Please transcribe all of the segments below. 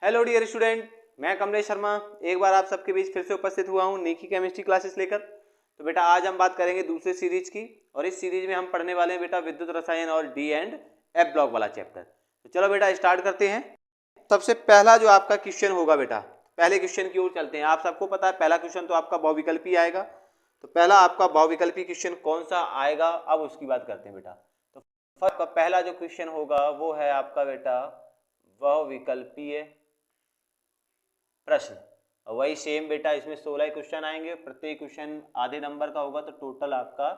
Hello dear student, मैं कमलेश शर्मा एक बार आप सबके बीच फिर से उपस्थित हुआ हूं नीकी केमिस्ट्री क्लासेस लेकर। तो बेटा आज हम बात करेंगे दूसरे सीरीज की और इस सीरीज में हम पढ़ने वाले हैं बेटा विद्युत रसायन और डी एंड एफ ब्लॉक वाला चैप्टर। तो चलो बेटा स्टार्ट करते हैं। सबसे पहला जो आपका क्वेश्चन होगा बेटा, पहले क्वेश्चन की ओर चलते हैं। आप सबको पता है पहला क्वेश्चन तो आपका बहुविकल्पी आएगा। तो पहला आपका बहुविकल्पी क्वेश्चन कौन सा आएगा, अब उसकी बात करते हैं बेटा। तो पहला जो क्वेश्चन होगा वो है आपका बेटा बहुविकल्पीय प्रश्न। और वही सेम बेटा इसमें 16 क्वेश्चन आएंगे, प्रत्येक क्वेश्चन आधे नंबर का होगा, तो टोटल आपका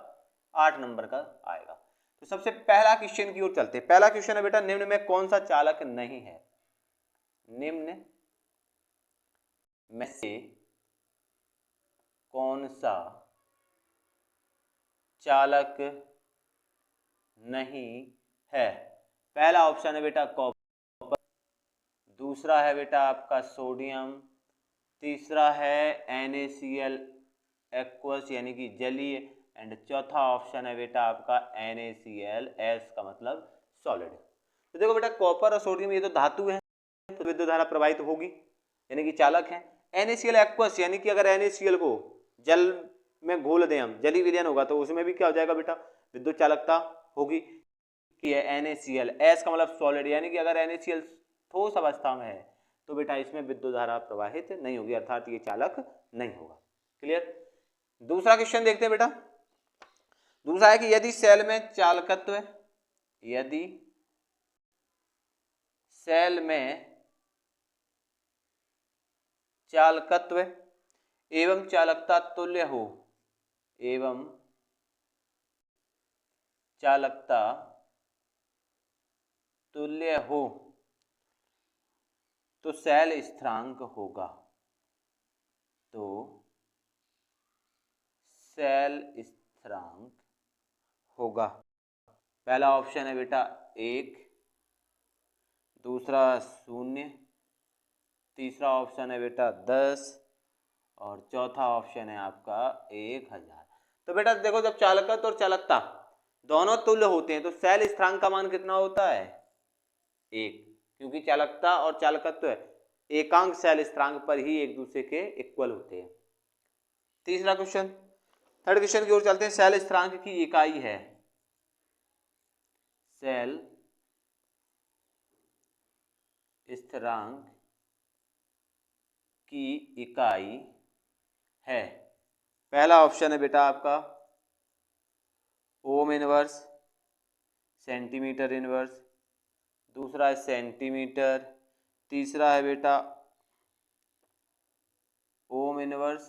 8 नंबर का आएगा। तो सबसे पहला क्वेश्चन की ओर चलते हैं। पहला क्वेश्चन है बेटा, निम्न में कौन सा चालक नहीं है? निम्न में से कौन सा चालक नहीं है? पहला ऑप्शन है बेटा कॉपर, दूसरा है बेटा आपका सोडियम, तीसरा है NaCl एक्वस यानी कि जलीय, एंड चौथा ऑप्शन है बेटा आपका NaCl S का मतलब सॉलिड। तो देखो बेटा कॉपर और सोडियम ये तो धातु है, तो विद्युत धारा प्रवाहित होगी यानी कि चालक है। NaCl एक्वस यानी कि अगर NaCl को जल में घोल दें हम, जलीय विलयन होगा तो उसमें भी क्या हो जाएगा बेटा, विद्युत चालकता होगी कि NaCl S का मतलब सॉलिड यानी कि अगर NaCl ठोस अवस्था में है तो बेटा इसमें विद्युत धारा प्रवाहित नहीं होगी, अर्थात ये चालक नहीं होगा। क्लियर। दूसरा क्वेश्चन देखते हैं बेटा। दूसरा है कि यदि सेल में चालकत्व, यदि सेल में चालकत्व एवं चालकता तुल्य हो, एवं चालकता तुल्य हो तो सेल स्थिरांक होगा। तो सेल स्थिरांक होगा। पहला ऑप्शन है बेटा 1, दूसरा 0, तीसरा ऑप्शन है बेटा 10 और चौथा ऑप्शन है आपका 1000। तो बेटा देखो जब चालकत्व और चालकता दोनों तुल्य होते हैं तो सेल स्थिरांक का मान कितना होता है? 1, क्योंकि चालकता और चालकत्व एकांक सेल स्थिरांक पर ही एक दूसरे के इक्वल होते हैं। तीसरा क्वेश्चन, थर्ड क्वेश्चन की ओर चलते हैं। सेल स्थिरांक की इकाई है, सेल स्थिरांक की इकाई है। पहला ऑप्शन है बेटा आपका ओम इनवर्स, सेंटीमीटर इनवर्स, दूसरा है सेंटीमीटर, तीसरा है बेटा ओम इनवर्स,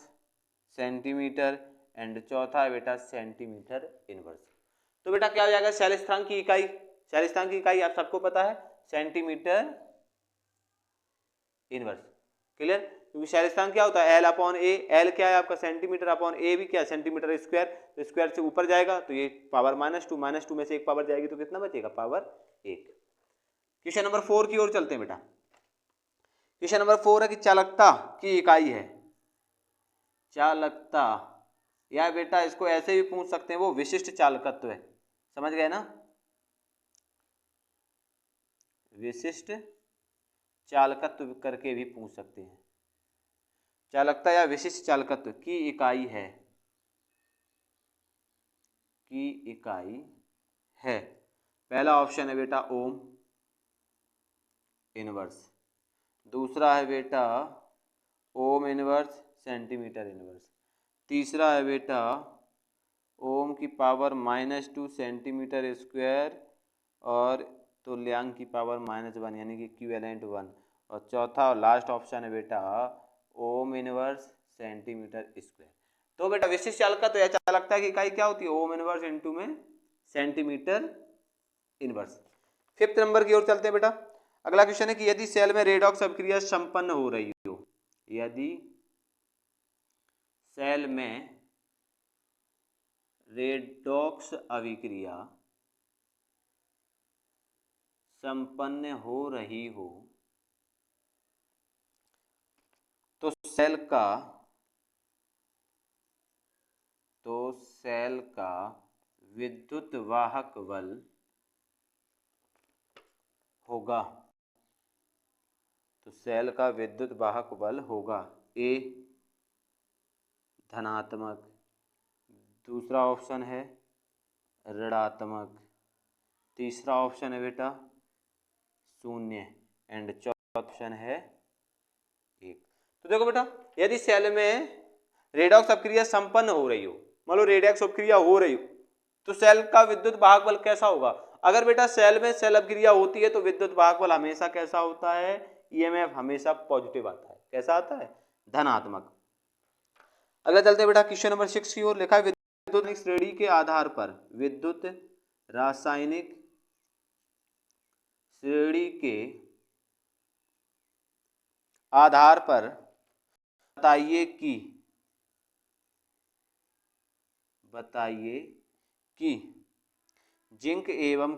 सेंटीमीटर, एंड चौथा है बेटा सेंटीमीटर इनवर्स। तो बेटा क्या हो जाएगा सेल स्थिरांक की इकाई? सेल स्थिरांक की इकाई आप सबको पता है सेंटीमीटर इनवर्स। क्लियर। क्योंकि सेल स्थिरांक क्या होता है L अपॉन ए, एल क्या है आपका सेंटीमीटर अपॉन ए भी क्या है सेंटीमीटर स्क्वायर, तो स्क्वायर से ऊपर जाएगा तो ये पावर -2, -2 में से एक पावर जाएगी तो कितना बचेगा? पावर 1। क्वेश्चन नंबर 4 की ओर चलते हैं बेटा। क्वेश्चन नंबर 4 है कि चालकता की इकाई है, चालकता, या बेटा इसको ऐसे भी पूछ सकते हैं वो विशिष्ट चालकत्व है। समझ गए ना? विशिष्ट चालकत्व करके भी पूछ सकते हैं। चालकता या विशिष्ट चालकत्व की इकाई है, की इकाई है। पहला ऑप्शन है बेटा ओम इनवर्स, दूसरा है बेटा ओम इनवर्स सेंटीमीटर इनवर्स, तीसरा है बेटा ओम की पावर -2 सेंटीमीटर स्क्वायर और तुल्यांक की पावर -1 यानी कि इक्विवेलेंट 1, और चौथा और लास्ट ऑप्शन है बेटा ओम इनवर्स सेंटीमीटर स्क्वायर। तो बेटा विशिष्ट चालकत्व या चालकता की इकाई क्या होती है? ओम इनवर्स इनटू में सेंटीमीटर इनवर्स। फिफ्थ नंबर की ओर चलते हैं बेटा। अगला क्वेश्चन है कि यदि सेल में रेडॉक्स अभिक्रिया संपन्न हो रही हो, यदि सेल में रेडॉक्स अभिक्रिया संपन्न हो रही हो तो सेल का विद्युत वाहक बल होगा। तो सेल का विद्युत वाहक बल होगा ए धनात्मक, दूसरा ऑप्शन है ऋणात्मक, तीसरा ऑप्शन है बेटा शून्य एंड चौथा ऑप्शन है एक। तो देखो बेटा, यदि सेल में रेडॉक्स अपक्रिया संपन्न हो रही हो, मान लो रेडॉक्स अपक्रिया हो रही हो, तो सेल का विद्युत वाहक बल कैसा होगा? अगर बेटा सेल में सेल अपक्रिया होती है तो विद्युत वाहक बल हमेशा कैसा होता है? ईएमएफ हमेशा पॉजिटिव आता है। कैसा आता है? धनात्मक। अगला चलते हैं बेटा क्वेश्चन नंबर 6 की ओर। लिखा है विद्युत श्रेणी के आधार पर, विद्युत रासायनिक श्रेणी के आधार पर बताइए कि जिंक एवं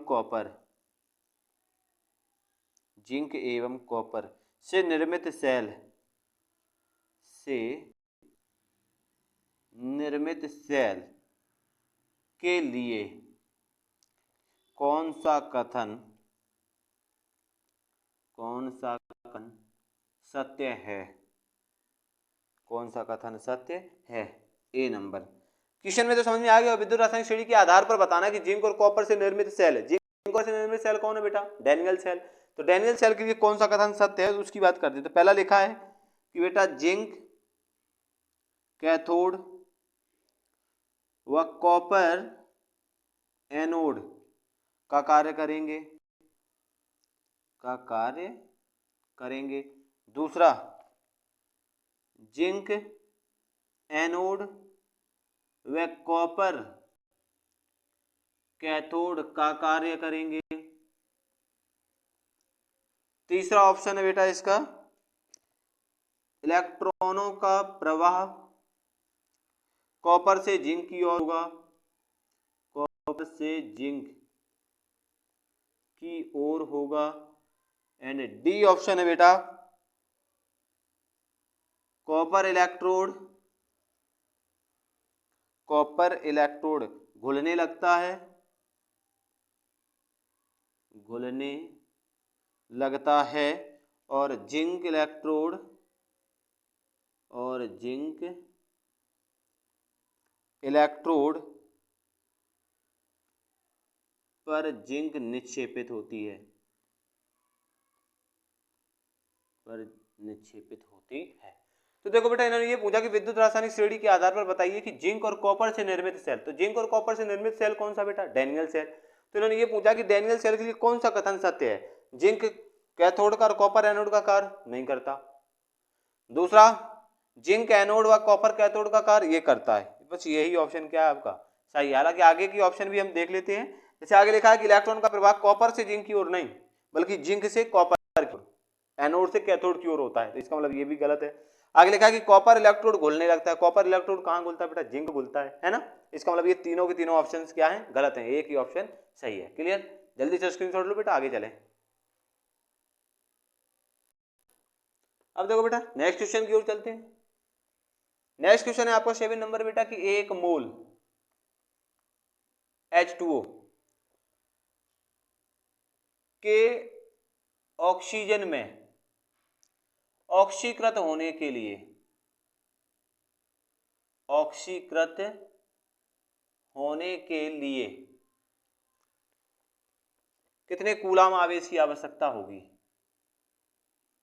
कॉपर से निर्मित सेल के लिए कौन सा कथन सत्य है? कौन सा कथन सत्य है? ए नंबर। क्वेश्चन में तो समझ में आ गया। विद्युत रासायनिक श्रेणी के आधार पर बताना कि जिंक और कॉपर से निर्मित सेल है। जिंक और से निर्मित सेल कौन है बेटा? Daniell cell. तो डैनियल सेल के लिए कौन सा कथन सत्य है उसकी बात करते हैं। तो पहला लिखा है कि बेटा जिंक कैथोड व कॉपर एनोड का कार्य करेंगे। दूसरा, जिंक एनोड व कॉपर कैथोड का कार्य करेंगे। तीसरा ऑप्शन है बेटा इसका, इलेक्ट्रॉनों का प्रवाह कॉपर से जिंक की ओर होगा, कॉपर से जिंक की ओर होगा। एंड डी ऑप्शन है बेटा, कॉपर इलेक्ट्रोड घुलने लगता है और जिंक इलेक्ट्रोड पर जिंक निक्षेपित होती है। तो देखो बेटा, इन्होंने ये पूछा कि विद्युत रासायनिक श्रेणी के आधार पर बताइए कि जिंक और कॉपर से निर्मित सेल। तो जिंक और कॉपर से निर्मित सेल कौन सा बेटा? Daniell cell. तो इन्होंने ये पूछा कि डैनियल सेल के लिए कौन सा कथन सत्य है? जिंक कैथोड का और कॉपर एनोड का कार्य नहीं करता। दूसरा, जिंक एनोड व कॉपर कैथोड का कार्य ये करता है। बस यही ऑप्शन क्या है आपका? सही। हालांकि आगे की ऑप्शन भी हम देख लेते हैं। जैसे आगे लिखा है कि इलेक्ट्रॉन का प्रवाह कॉपर से जिंक की ओर नहीं, बल्कि जिंक से कॉपर की ओर, एनोड से कैथोड की ओर होता है। तो इसका मतलब ये भी गलत है। आगे लिखा है कि कॉपर इलेक्ट्रोड घुलने लगता है। कॉपर इलेक्ट्रोड कहाँ घुलता है बेटा? जिंक घुलता है ना। इसका मतलब ये तीनों के तीनों ऑप्शन क्या है? गलत है। एक ही ऑप्शन सही है। क्लियर? जल्दी से स्क्रीनशॉट लो बेटा, आगे चले। अब देखो बेटा, नेक्स्ट क्वेश्चन की ओर चलते हैं। नेक्स्ट क्वेश्चन है आपका 7 नंबर बेटा कि 1 मोल H2O के ऑक्सीजन में ऑक्सीकृत होने के लिए कितने कूलाम आवेश की आवश्यकता होगी?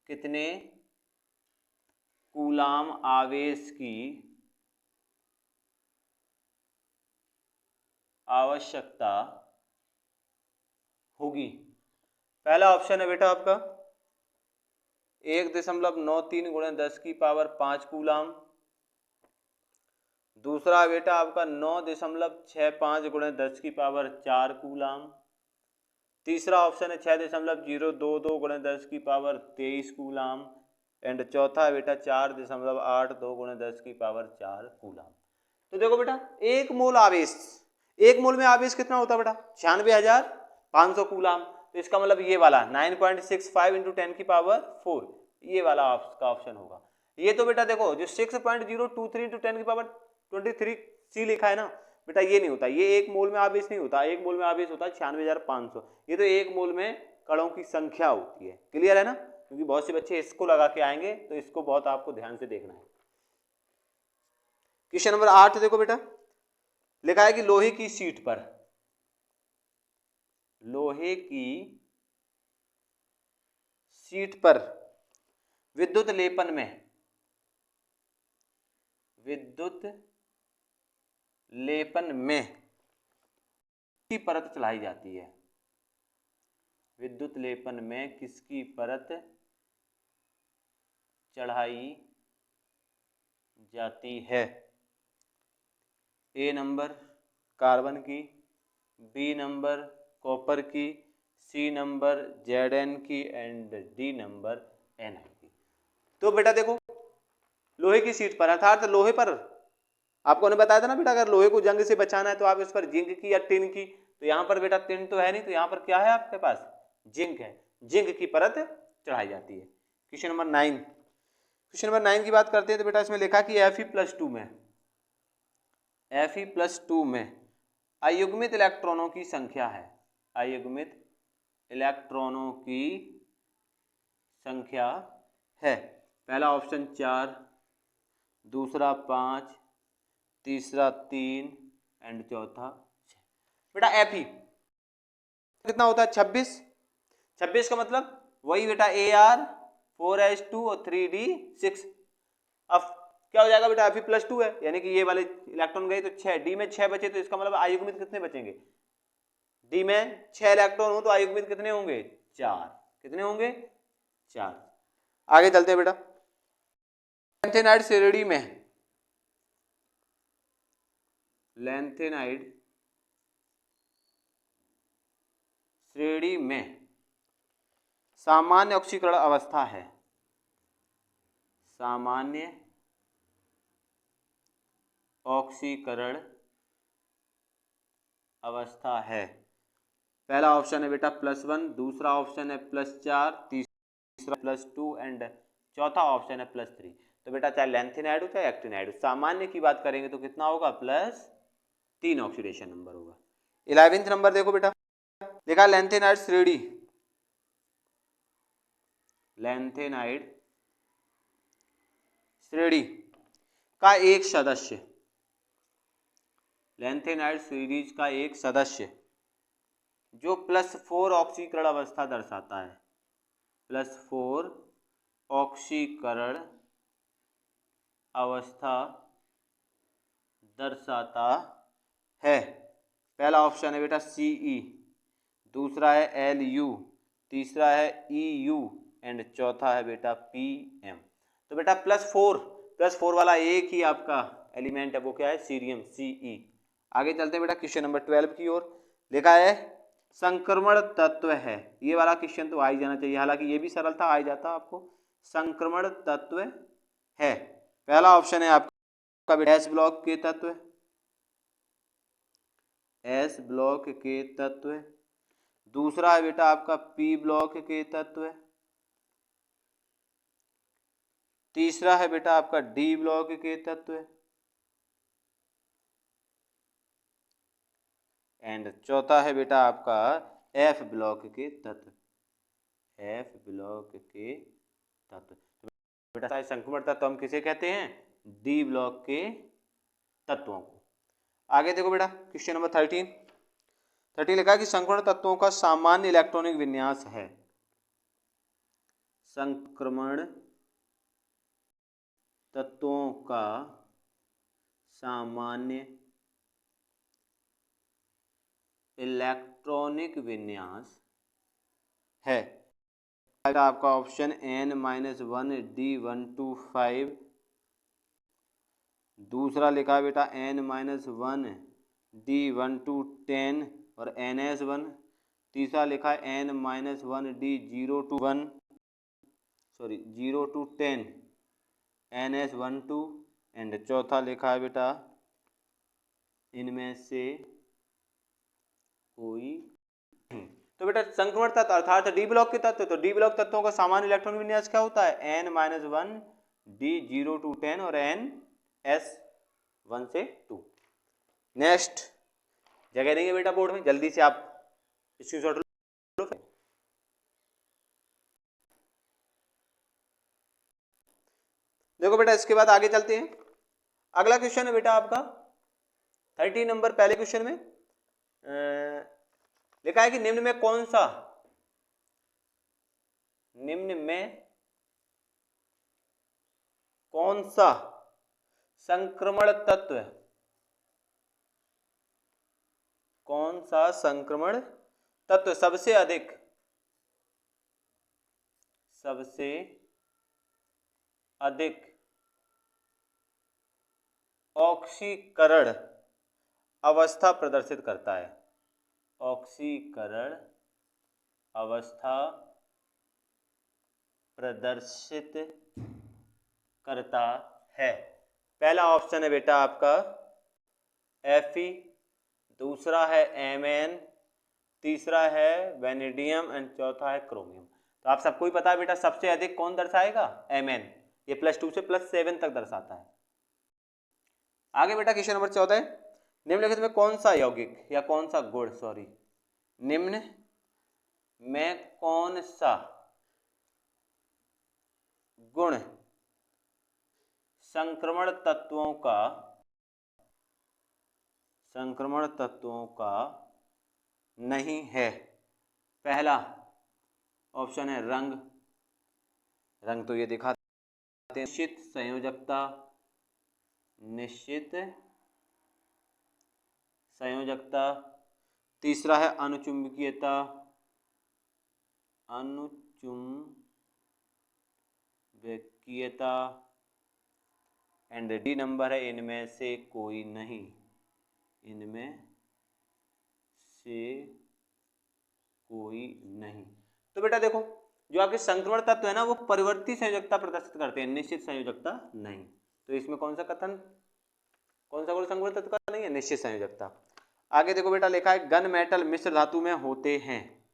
कितने कूलाम आवेश की आवश्यकता होगी? पहला ऑप्शन है बेटा आपका 1.93 × 10⁵ कूलाम। दूसरा बेटा आपका 9.65 × 10⁴ कूलाम। तीसरा ऑप्शन है 6.022 × 10⁻23 कूलाम। एंड चौथा बेटा 4.82 × 10⁻4 कूलाम। तो देखो बेटा, एक मोल में आवेश कितना होता है बेटा? 96,500 कूलाम। तो इसका मतलब ये वाला 9.65 × 10⁴ ये वाला आपका ऑप्शन होगा। ये तो बेटा देखो, जो 6.023 × 10⁻23 C लिखा है ना बेटा, ये नहीं होता। ये एक मोल में आवेश नहीं होता। एक मोल में आवेश होता है 96,500। ये तो एक मोल में कणों की संख्या होती है। क्लियर है ना? क्योंकि बहुत से बच्चे इसको लगा के आएंगे, तो इसको बहुत आपको ध्यान से देखना है। क्वेश्चन नंबर 8 देखो बेटा, लिखा है कि लोहे की शीट पर, लोहे की शीट पर विद्युत लेपन में, विद्युत लेपन में किसकी परत चढ़ाई जाती है? विद्युत लेपन में किसकी परत चढ़ाई जाती है? ए नंबर कार्बन की, बी नंबर कॉपर की, सी नंबर Zn की एंड डी नंबर Ni की। तो बेटा देखो, लोहे की शीट पर अर्थात लोहे पर, आपको ने बताया था ना बेटा, अगर लोहे को जंग से बचाना है तो आप इस पर जिंक की या टिन की, तो यहाँ पर बेटा टिन तो है नहीं, तो यहाँ पर क्या है आपके पास? जिंक है, जिंक की परत चढ़ाई जाती है। क्वेश्चन नंबर 9, क्वेश्चन नंबर 9 की बात करते हैं तो बेटा इसमें लिखा कि Fe+2 में, Fe+2 में अयुग्मित इलेक्ट्रॉनों की संख्या है, अयुग्मित इलेक्ट्रॉनों की संख्या है। पहला ऑप्शन 4, दूसरा 5, तीसरा 3 एंड चौथा 6। बेटा Fe कितना होता है? 26। 26 का मतलब वही बेटा Ar4s2 और 3d6। अब क्या हो जाएगा बेटा? Fe+2 है, यानी कि ये वाले इलेक्ट्रॉन गए तो 6, डी में 6 बचे, तो इसका मतलब अयुग्मित कितने बचेंगे? डी में 6 इलेक्ट्रॉन हो तो अयुग्मित कितने होंगे? 4। कितने होंगे? 4। आगे चलते हैं बेटा, लैंथेनाइड श्रेणी में, लैंथेनाइड श्रेणी में सामान्य ऑक्सीकरण अवस्था है, सामान्य ऑक्सीकरण अवस्था है। पहला ऑप्शन है बेटा +1, दूसरा ऑप्शन है +4, तीसरा +2 एंड चौथा ऑप्शन है +3। तो बेटा चाहे लैंथेनाइड हो चाहे एक्टिनाइड हो, सामान्य की बात करेंगे तो कितना होगा? +3 ऑक्सीडेशन नंबर होगा। 11वां नंबर देखो बेटा, देखा लैंथेनाइड श्रेणी, लैंथेनाइड श्रेणी का एक सदस्य, लैंथेनाइड सीरीज का एक सदस्य जो +4 ऑक्सीकरण अवस्था दर्शाता है, +4 ऑक्सीकरण अवस्था दर्शाता है। पहला ऑप्शन है बेटा Ce, दूसरा है Lu, तीसरा है Eu एंड चौथा है बेटा Pm। तो बेटा +4 वाला एक ही आपका एलिमेंट है, वो क्या है? Cerium, Ce। आगे चलते हैं बेटा क्वेश्चन नंबर 12 की ओर, लिखा है संक्रमण तत्व है। ये वाला क्वेश्चन तो आ ही जाना चाहिए, हालांकि ये भी सरल था, आ ही जाता आपको। संक्रमण तत्व है, पहला ऑप्शन है आपका बेटा S ब्लॉक के तत्व, S ब्लॉक के तत्व, दूसरा है बेटा आपका P ब्लॉक के तत्व, तीसरा है बेटा आपका D ब्लॉक के तत्व एंड चौथा है बेटा आपका F ब्लॉक के तत्व, F ब्लॉक के तत्व। तो बेटा संक्रमण तत्व हम किसे कहते हैं? D ब्लॉक के तत्वों को। आगे देखो बेटा क्वेश्चन नंबर 13 लिखा कि संक्रमण तत्वों का सामान्य इलेक्ट्रॉनिक विन्यास है, संक्रमण तत्वों का सामान्य इलेक्ट्रॉनिक विन्यास है। आपका ऑप्शन N-1D125, दूसरा लिखा बेटा N-1D1210 और NS1, तीसरा लिखा है N-1D021 0 to 10 NS12 एंड चौथा लिखा है बेटा इनमें से कोई। तो बेटा संक्रमण तत्व अर्थात डी ब्लॉक के तत्व, तो डी ब्लॉक तत्वों का सामान्य इलेक्ट्रॉन विन्यास क्या होता है? N-1D0 to 10 और NS1 से 2। नेक्स्ट जगह देंगे बेटा बोर्ड में, जल्दी से आप स्क्रीनशॉट लो। देखो बेटा इसके बाद आगे चलते हैं। अगला क्वेश्चन है बेटा आपका 30 नंबर, पहले क्वेश्चन में लिखा है कि निम्न में कौन सा संक्रमण तत्व, कौन सा संक्रमण तत्व सबसे अधिक ऑक्सीकरण अवस्था प्रदर्शित करता है, ऑक्सीकरण अवस्था प्रदर्शित करता है। पहला ऑप्शन है बेटा आपका Fe, दूसरा है Mn, तीसरा है वेनेडियम एंड चौथा है क्रोमियम। तो आप सबको ही पता है बेटा सबसे अधिक कौन दर्शाएगा, Mn। ये +2 से +7 तक दर्शाता है। आगे बेटा क्वेश्चन नंबर 14 है, निम्नलिखित में कौन सा यौगिक या कौन सा गुण, निम्न में कौन सा गुण संक्रमण तत्वों का नहीं है। पहला ऑप्शन है रंग तो ये दिखाते हैं, निश्चित संयोजकता, तीसरा है अनुचुंबकीयता एंड डी नंबर है इनमें से कोई नहीं, तो बेटा देखो जो आपके संक्रमण तत्व है ना वो परिवर्ती संयोजकता प्रदर्शित करते हैं, निश्चित संयोजकता नहीं। तो इसमें कौन सा गुण संक्रमण तत्व का नहीं है, निश्चित संयोजकता। आगे देखो बेटा लिखा है गन मेटल मिश्र धातु में होते हैं।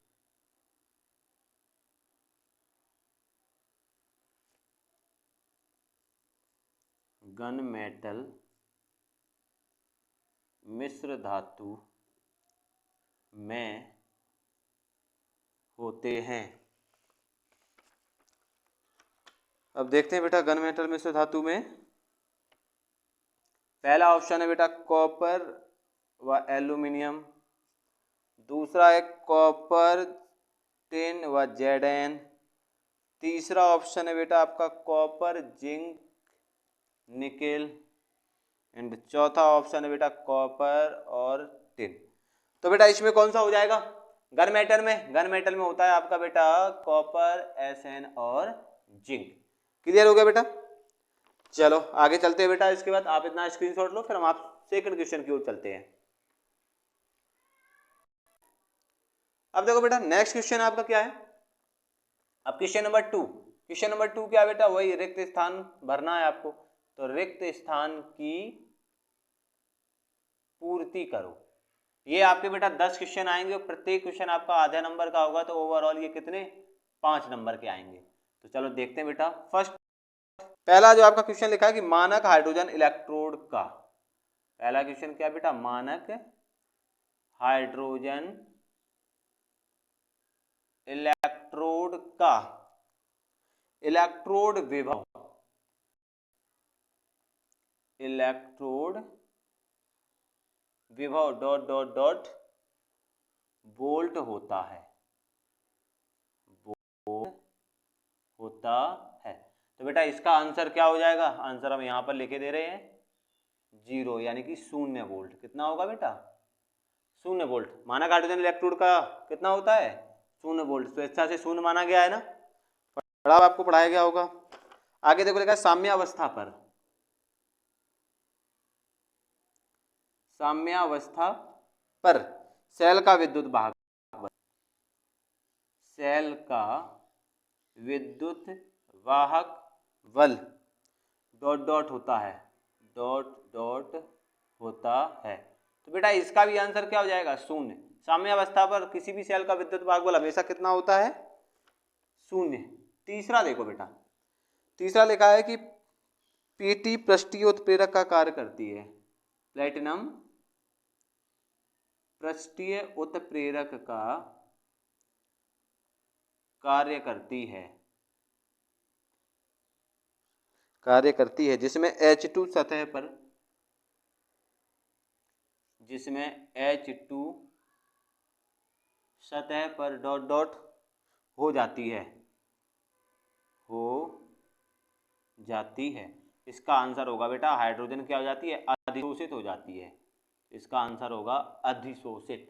गन मेटल मिश्र धातु में होते हैं। अब देखते हैं बेटा गन मेटल मिश्र धातु में पहला ऑप्शन है बेटा कॉपर व एल्यूमिनियम, दूसरा है कॉपर टिन व जेडन, तीसरा ऑप्शन है बेटा आपका कॉपर जिंक निकेल एंड चौथा ऑप्शन है बेटा कॉपर और टिन। तो बेटा इसमें कौन सा हो जाएगा, गन मेटल में होता है आपका बेटा कॉपर, Sn और जिंक। क्लियर हो गया बेटा। चलो आगे चलते हैं बेटा, इसके बाद आप इतना स्क्रीनशॉट लो, फिर हम आप सेकंड क्वेश्चन की ओर चलते हैं। अब देखो बेटा नेक्स्ट क्वेश्चन आपका क्या है, अब क्वेश्चन नंबर 2 क्या बेटा, वही रिक्त स्थान भरना है आपको। तो रिक्त स्थान की पूर्ति करो। ये आपके बेटा 10 क्वेश्चन आएंगे, प्रत्येक क्वेश्चन आपका आधा नंबर का होगा, तो ओवरऑल ये कितने 5 नंबर के आएंगे। तो चलो देखते हैं बेटा। फर्स्ट पहला जो आपका क्वेश्चन लिखा है कि मानक हाइड्रोजन इलेक्ट्रोड का, पहला क्वेश्चन क्या बेटा, मानक हाइड्रोजन इलेक्ट्रोड का इलेक्ट्रोड विभव डॉट वोल्ट होता है, तो बेटा इसका आंसर क्या हो जाएगा, आंसर हम यहां पर लिखे दे रहे हैं 0 यानी कि 0 वोल्ट। कितना होगा बेटा, 0 वोल्ट। मानक हाइड्रोजन इलेक्ट्रोड का कितना होता है, 0 वोल्ट। तो अच्छा से 0 माना गया है ना, पढ़ा आपको पढ़ाया गया होगा। आगे देखो लिखा है साम्यावस्था पर सेल का विद्युत वाहक बल डॉट होता है, तो बेटा इसका भी आंसर क्या हो जाएगा 0। साम्यावस्था पर किसी भी सेल का विद्युत वाहक बल हमेशा कितना होता है, 0। तीसरा देखो बेटा, तीसरा लिखा है कि पीटी पृष्ठीय उत्प्रेरक का कार्य करती है, प्लेटिनम पृष्ठीय उत्प्रेरक का कार्य करती है। कार्य करती है, जिसमें H2 सतह पर, जिसमें H2 सतह पर डॉट डॉट हो जाती है, हो जाती है। इसका आंसर होगा बेटा हाइड्रोजन क्या हो जाती है, अधिशोषित हो जाती है। इसका आंसर होगा अधिशोषित।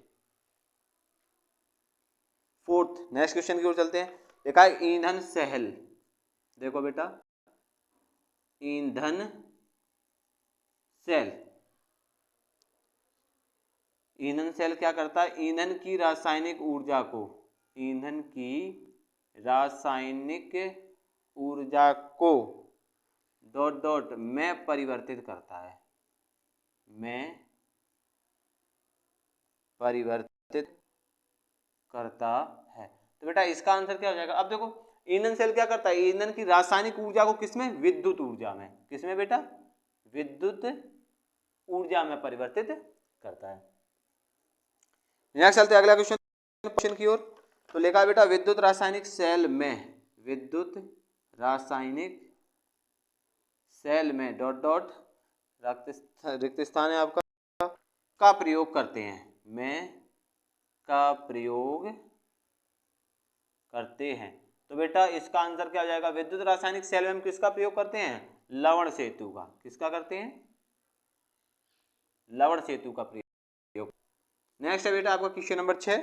फोर्थ नेक्स्ट क्वेश्चन की ओर चलते हैं। देखा है ईंधन सेल, देखो बेटा ईंधन सेल, ईंधन सेल क्या करता है, ईंधन की रासायनिक ऊर्जा को, ईंधन की रासायनिक ऊर्जा को डॉट डॉट में परिवर्तित करता है, में परिवर्तित करता है। तो बेटा इसका आंसर क्या हो जाएगा। अब देखो ईंधन सेल क्या करता है, ईंधन की रासायनिक ऊर्जा को किसमें, विद्युत ऊर्जा में, किसमें बेटा, विद्युत ऊर्जा में परिवर्तित करता है। नेक्स्ट चलते हैं अगला क्वेश्चन की ओर। तो लिखा बेटा विद्युत रासायनिक सेल में, विद्युत रासायनिक सेल में डॉट डॉट रिक्त स्थान है आपका, का प्रयोग करते हैं, में का प्रयोग करते हैं। तो बेटा इसका आंसर क्या हो जाएगा, विद्युत रासायनिक सेल में हम किसका प्रयोग करते हैं, लवण सेतु का, किसका करते हैं, लवण सेतु का प्रयोग। नेक्स्ट है बेटा आपका क्वेश्चन नंबर 6,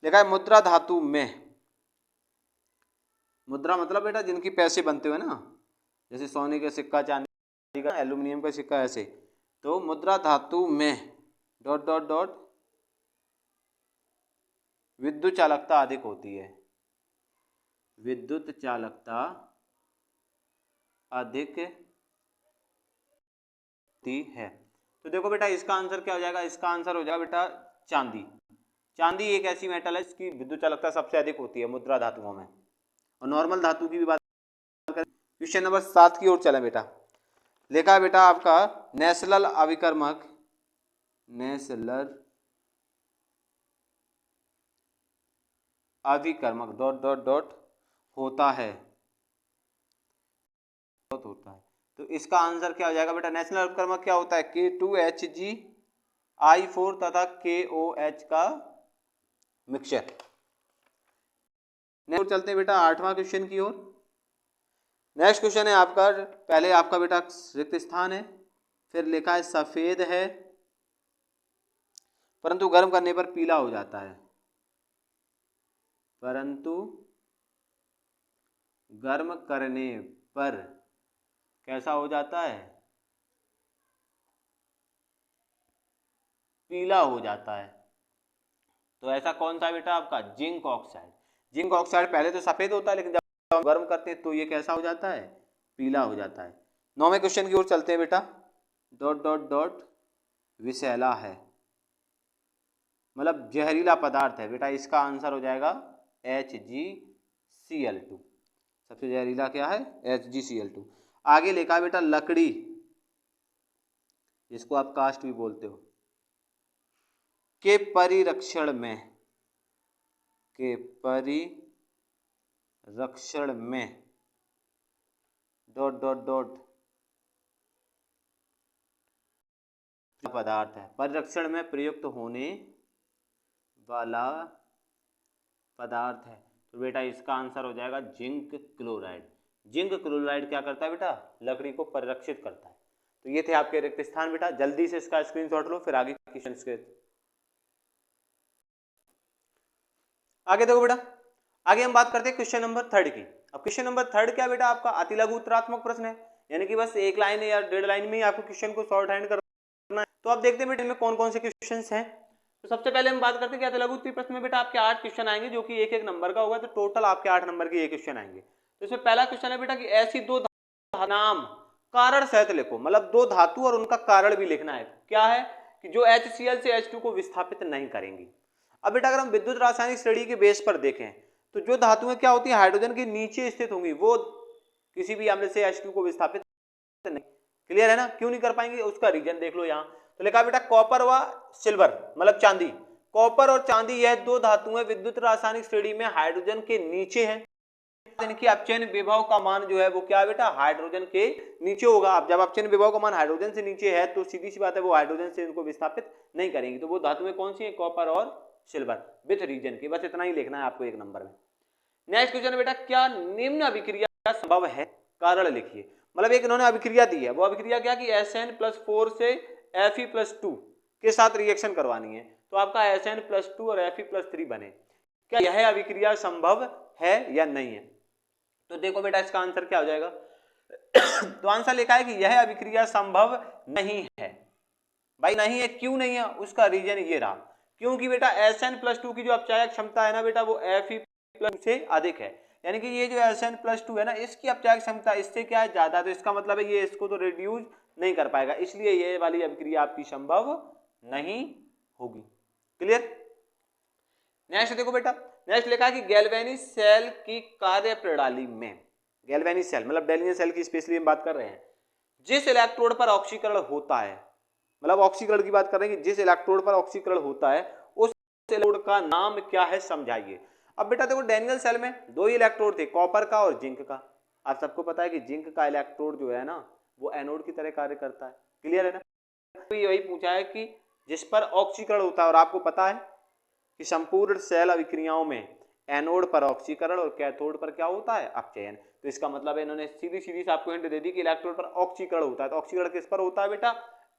लिखा है मुद्रा धातु में, मुद्रा मतलब बेटा जिनकी पैसे बनते हुए ना, जैसे सोने का सिक्का, चांदी का, एल्यूमिनियम का सिक्का, ऐसे। तो मुद्रा धातु में डॉट डॉट डॉट विद्युत चालकता अधिक होती है, विद्युत चालकता अधिक होती है। तो देखो बेटा इसका आंसर क्या हो जाएगा, इसका आंसर हो जाएगा बेटा चांदी। चांदी एक ऐसी मेटल है जिसकी विद्युत चालकता सबसे अधिक होती है मुद्रा धातुओं में। और नॉर्मल धातु की भी बात करें, क्वेश्चन नंबर 7 की ओर चले बेटा। लिखा है बेटा आपका नेशनल अभिकर्मक, नेशनल अभिकर्मक डॉट डॉट डॉट होता है, होता है। तो इसका आंसर क्या हो जाएगा बेटा, नेशनल अभिकर्मक क्या होता है, K2HgI4 तथा KOH का मिक्सचर। नेक्स्ट चलते हैं बेटा 8वां क्वेश्चन की ओर। नेक्स्ट क्वेश्चन है आपका, पहले आपका बेटा रिक्त स्थान है, फिर लिखा है सफेद है परंतु गर्म करने पर पीला हो जाता है, परंतु गर्म करने पर कैसा हो जाता है, पीला हो जाता है। तो ऐसा कौन सा बेटा आपका, जिंक ऑक्साइड। जिंक ऑक्साइड पहले तो सफेद होता है लेकिन जब हम गर्म करते हैं तो ये कैसा हो जाता है, पीला हो जाता है। 9वें क्वेश्चन की ओर चलते हैं बेटा। डॉट डॉट डॉट विषैला है, मतलब जहरीला पदार्थ है बेटा। इसका आंसर हो जाएगा HgCl2। सबसे जहरीला क्या है, HgCl2। आगे लिखा बेटा लकड़ी, जिसको आप कास्ट भी बोलते हो, के परिरक्षण में, के परिरक्षण में डॉट डॉट डॉट पदार्थ है, परिरक्षण में प्रयुक्त होने वाला पदार्थ है। तो बेटा इसका आंसर हो जाएगा जिंक क्लोराइड। जिंक क्लोराइड क्या करता है बेटा, लकड़ी को परिरक्षित करता है। तो ये थे आपके रिक्त स्थान बेटा, जल्दी से इसका स्क्रीनशॉट लो फिर आगे क्वेश्चन के। आगे देखो बेटा, आगे हम बात करते हैं क्वेश्चन नंबर 3 की। अब क्वेश्चन नंबर 3 क्या बेटा आपका अति लघु उत्तरात्मक प्रश्न है, यानी कि बस एक लाइन या 1.5 लाइन में ही आपको क्वेश्चन को शॉर्ट हैंड करना है। तो आप देखते हैं बेटा इनमें कौन कौन से क्वेश्चन हैं। तो सबसे पहले हम बात करते हैं कि अति लघु उत्तरीय प्रश्न में बेटा आपके 8 क्वेश्चन आएंगे, जो कि एक एक नंबर का होगा। तो टोटल आपके 8 नंबर के ये क्वेश्चन आएंगे। तो इसमें पहला क्वेश्चन है बेटा कि ऐसी दो नाम कारण सहित लिखो, मतलब दो धातु और उनका कारण भी लिखना है। क्या है कि जो HCl से H2 को विस्थापित नहीं करेंगी। अब बेटा अगर हम विद्युत रासायनिक श्रेणी के बेस पर देखें तो जो धातुएं क्या होती है, हाइड्रोजन के नीचे स्थित होंगी, वो किसी भी अम्ल से H2 को विस्थापित नहीं। क्लियर है ना, क्यों नहीं कर पाएंगे, उसका रीजन देख लो यहाँ। तो लिखा बेटा कॉपर व सिल्वर, मतलब चांदी। कॉपर और चांदी यह दो धातुएं विद्युत रासायनिक श्रेणी में हाइड्रोजन के नीचे हैं, इनकी अपचयन विभव का मान जो है वो क्या है बेटा, हाइड्रोजन के नीचे होगा। अब जब अपचयन विभव का मान हाइड्रोजन से नीचे है तो सीधी सी बात है वो हाइड्रोजन से इनको विस्थापित नहीं करेंगी। तो वो धातुएं कौन सी है, कॉपर और सिल्वर विथ रीजन की। बस इतना ही लिखना है आपको एक नंबर में। नेक्स्ट क्वेश्चन बेटा, क्या निम्न अभिक्रिया संभव है, कारण लिखिए। मतलब एक इन्होंने अभिक्रिया दी है, वो अभिक्रिया क्या कि Sn+4 से Fe+2 के साथ रिएक्शन करवानी है, तो आपका Sn+2 और Fe+3 बने। क्या यह अभिक्रिया संभव है या नहीं है? तो देखो बेटा इसका आंसर क्या हो जाएगा तो आंसर लिखा है कि यह अभिक्रिया संभव नहीं है। भाई नहीं है, क्यों नहीं है, उसका रीजन ये रहा, क्योंकि बेटा Sn+2 की जो अपचायक क्षमता है ना बेटा वो Fe+ से अधिक है। यानी कि ये जो Sn+2 है ना इसकी अपचायक क्षमता इससे क्या है, ज्यादा। तो इसका मतलब है ये इसको तो रिड्यूस नहीं कर पाएगा, इसलिए ये वाली अभिक्रिया आपकी संभव नहीं होगी। क्लियर। नेक्स्ट देखो बेटा, नेक्स्ट लिखा है कि गैल्वेनिक सेल की कार्य प्रणाली में, गैल्वेनिक सेल मतलब डेलियन सेल की स्पेशली हम बात कर रहे हैं, जिस इलेक्ट्रोड पर ऑक्सीकरण होता है, मतलब ऑक्सीकरण की बात कर रहे हैं कि जिस इलेक्ट्रोड पर ऑक्सीकरण होता है उस इलेक्ट्रोड का नाम क्या है, समझाइए। अब बेटा देखो डेनियल सेल में दो ही इलेक्ट्रोड थे, कॉपर का और जिंक का। आप सबको पता है कि जिंक का इलेक्ट्रोड जो है ना वो एनोड की तरह कार्य करता है। क्लियर है ना। तो यही पूछा है कि जिस पर ऑक्सीकरण होता है, और आपको पता है कि संपूर्ण सेल अभिक्रियाओं में एनोड पर ऑक्सीकरण और कैथोड पर क्या होता है, अपचयन। तो इसका मतलब है इन्होंने सीधी सीधी से आपको हिंट दे दी कि इलेक्ट्रोड पर ऑक्सीकरण होता है, तो ऑक्सीकरण किस पर होता है बेटा,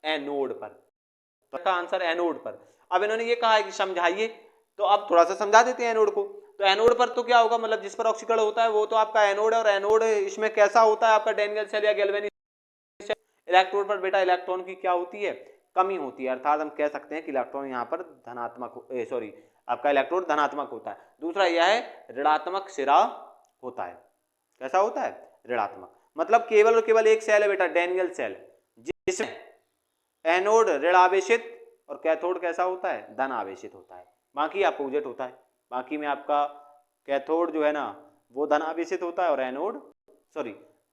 एनोड पर। तो इसका आंसर एनोड पर। अब इन्होंने ये कहा है कि समझाइए, तो अब थोड़ा सा समझा देते हैं एनोड को। तो एनोड पर तो क्या होगा, मतलब जिस पर ऑक्सीकरण होता है वो तो आपका एनोड है, और एनोड इसमें कैसा होता है आपका डेनियल सेल या गैल्वेनिक सेल। इलेक्ट्रोड पर बेटा इलेक्ट्रॉन की क्या होती है, कमी होती है, अर्थात हम कह सकते हैं कि इलेक्ट्रॉन यहाँ पर धनात्मक सॉरी आपका इलेक्ट्रोड धनात्मक होता है। दूसरा यह है ऋणात्मक सिरा होता है। कैसा होता है, ऋणात्मक। मतलब केवल और केवल एक सेल है बेटा डेनियल सेल जिसमें एनोड ऋण आवेशित और कैथोड कैसा होता है, धन आवेशित होता है। बाकी अपोजिट होता है, बाकी में आपका कैथोड जो है ना वो धन आवेशित होता है और एनोड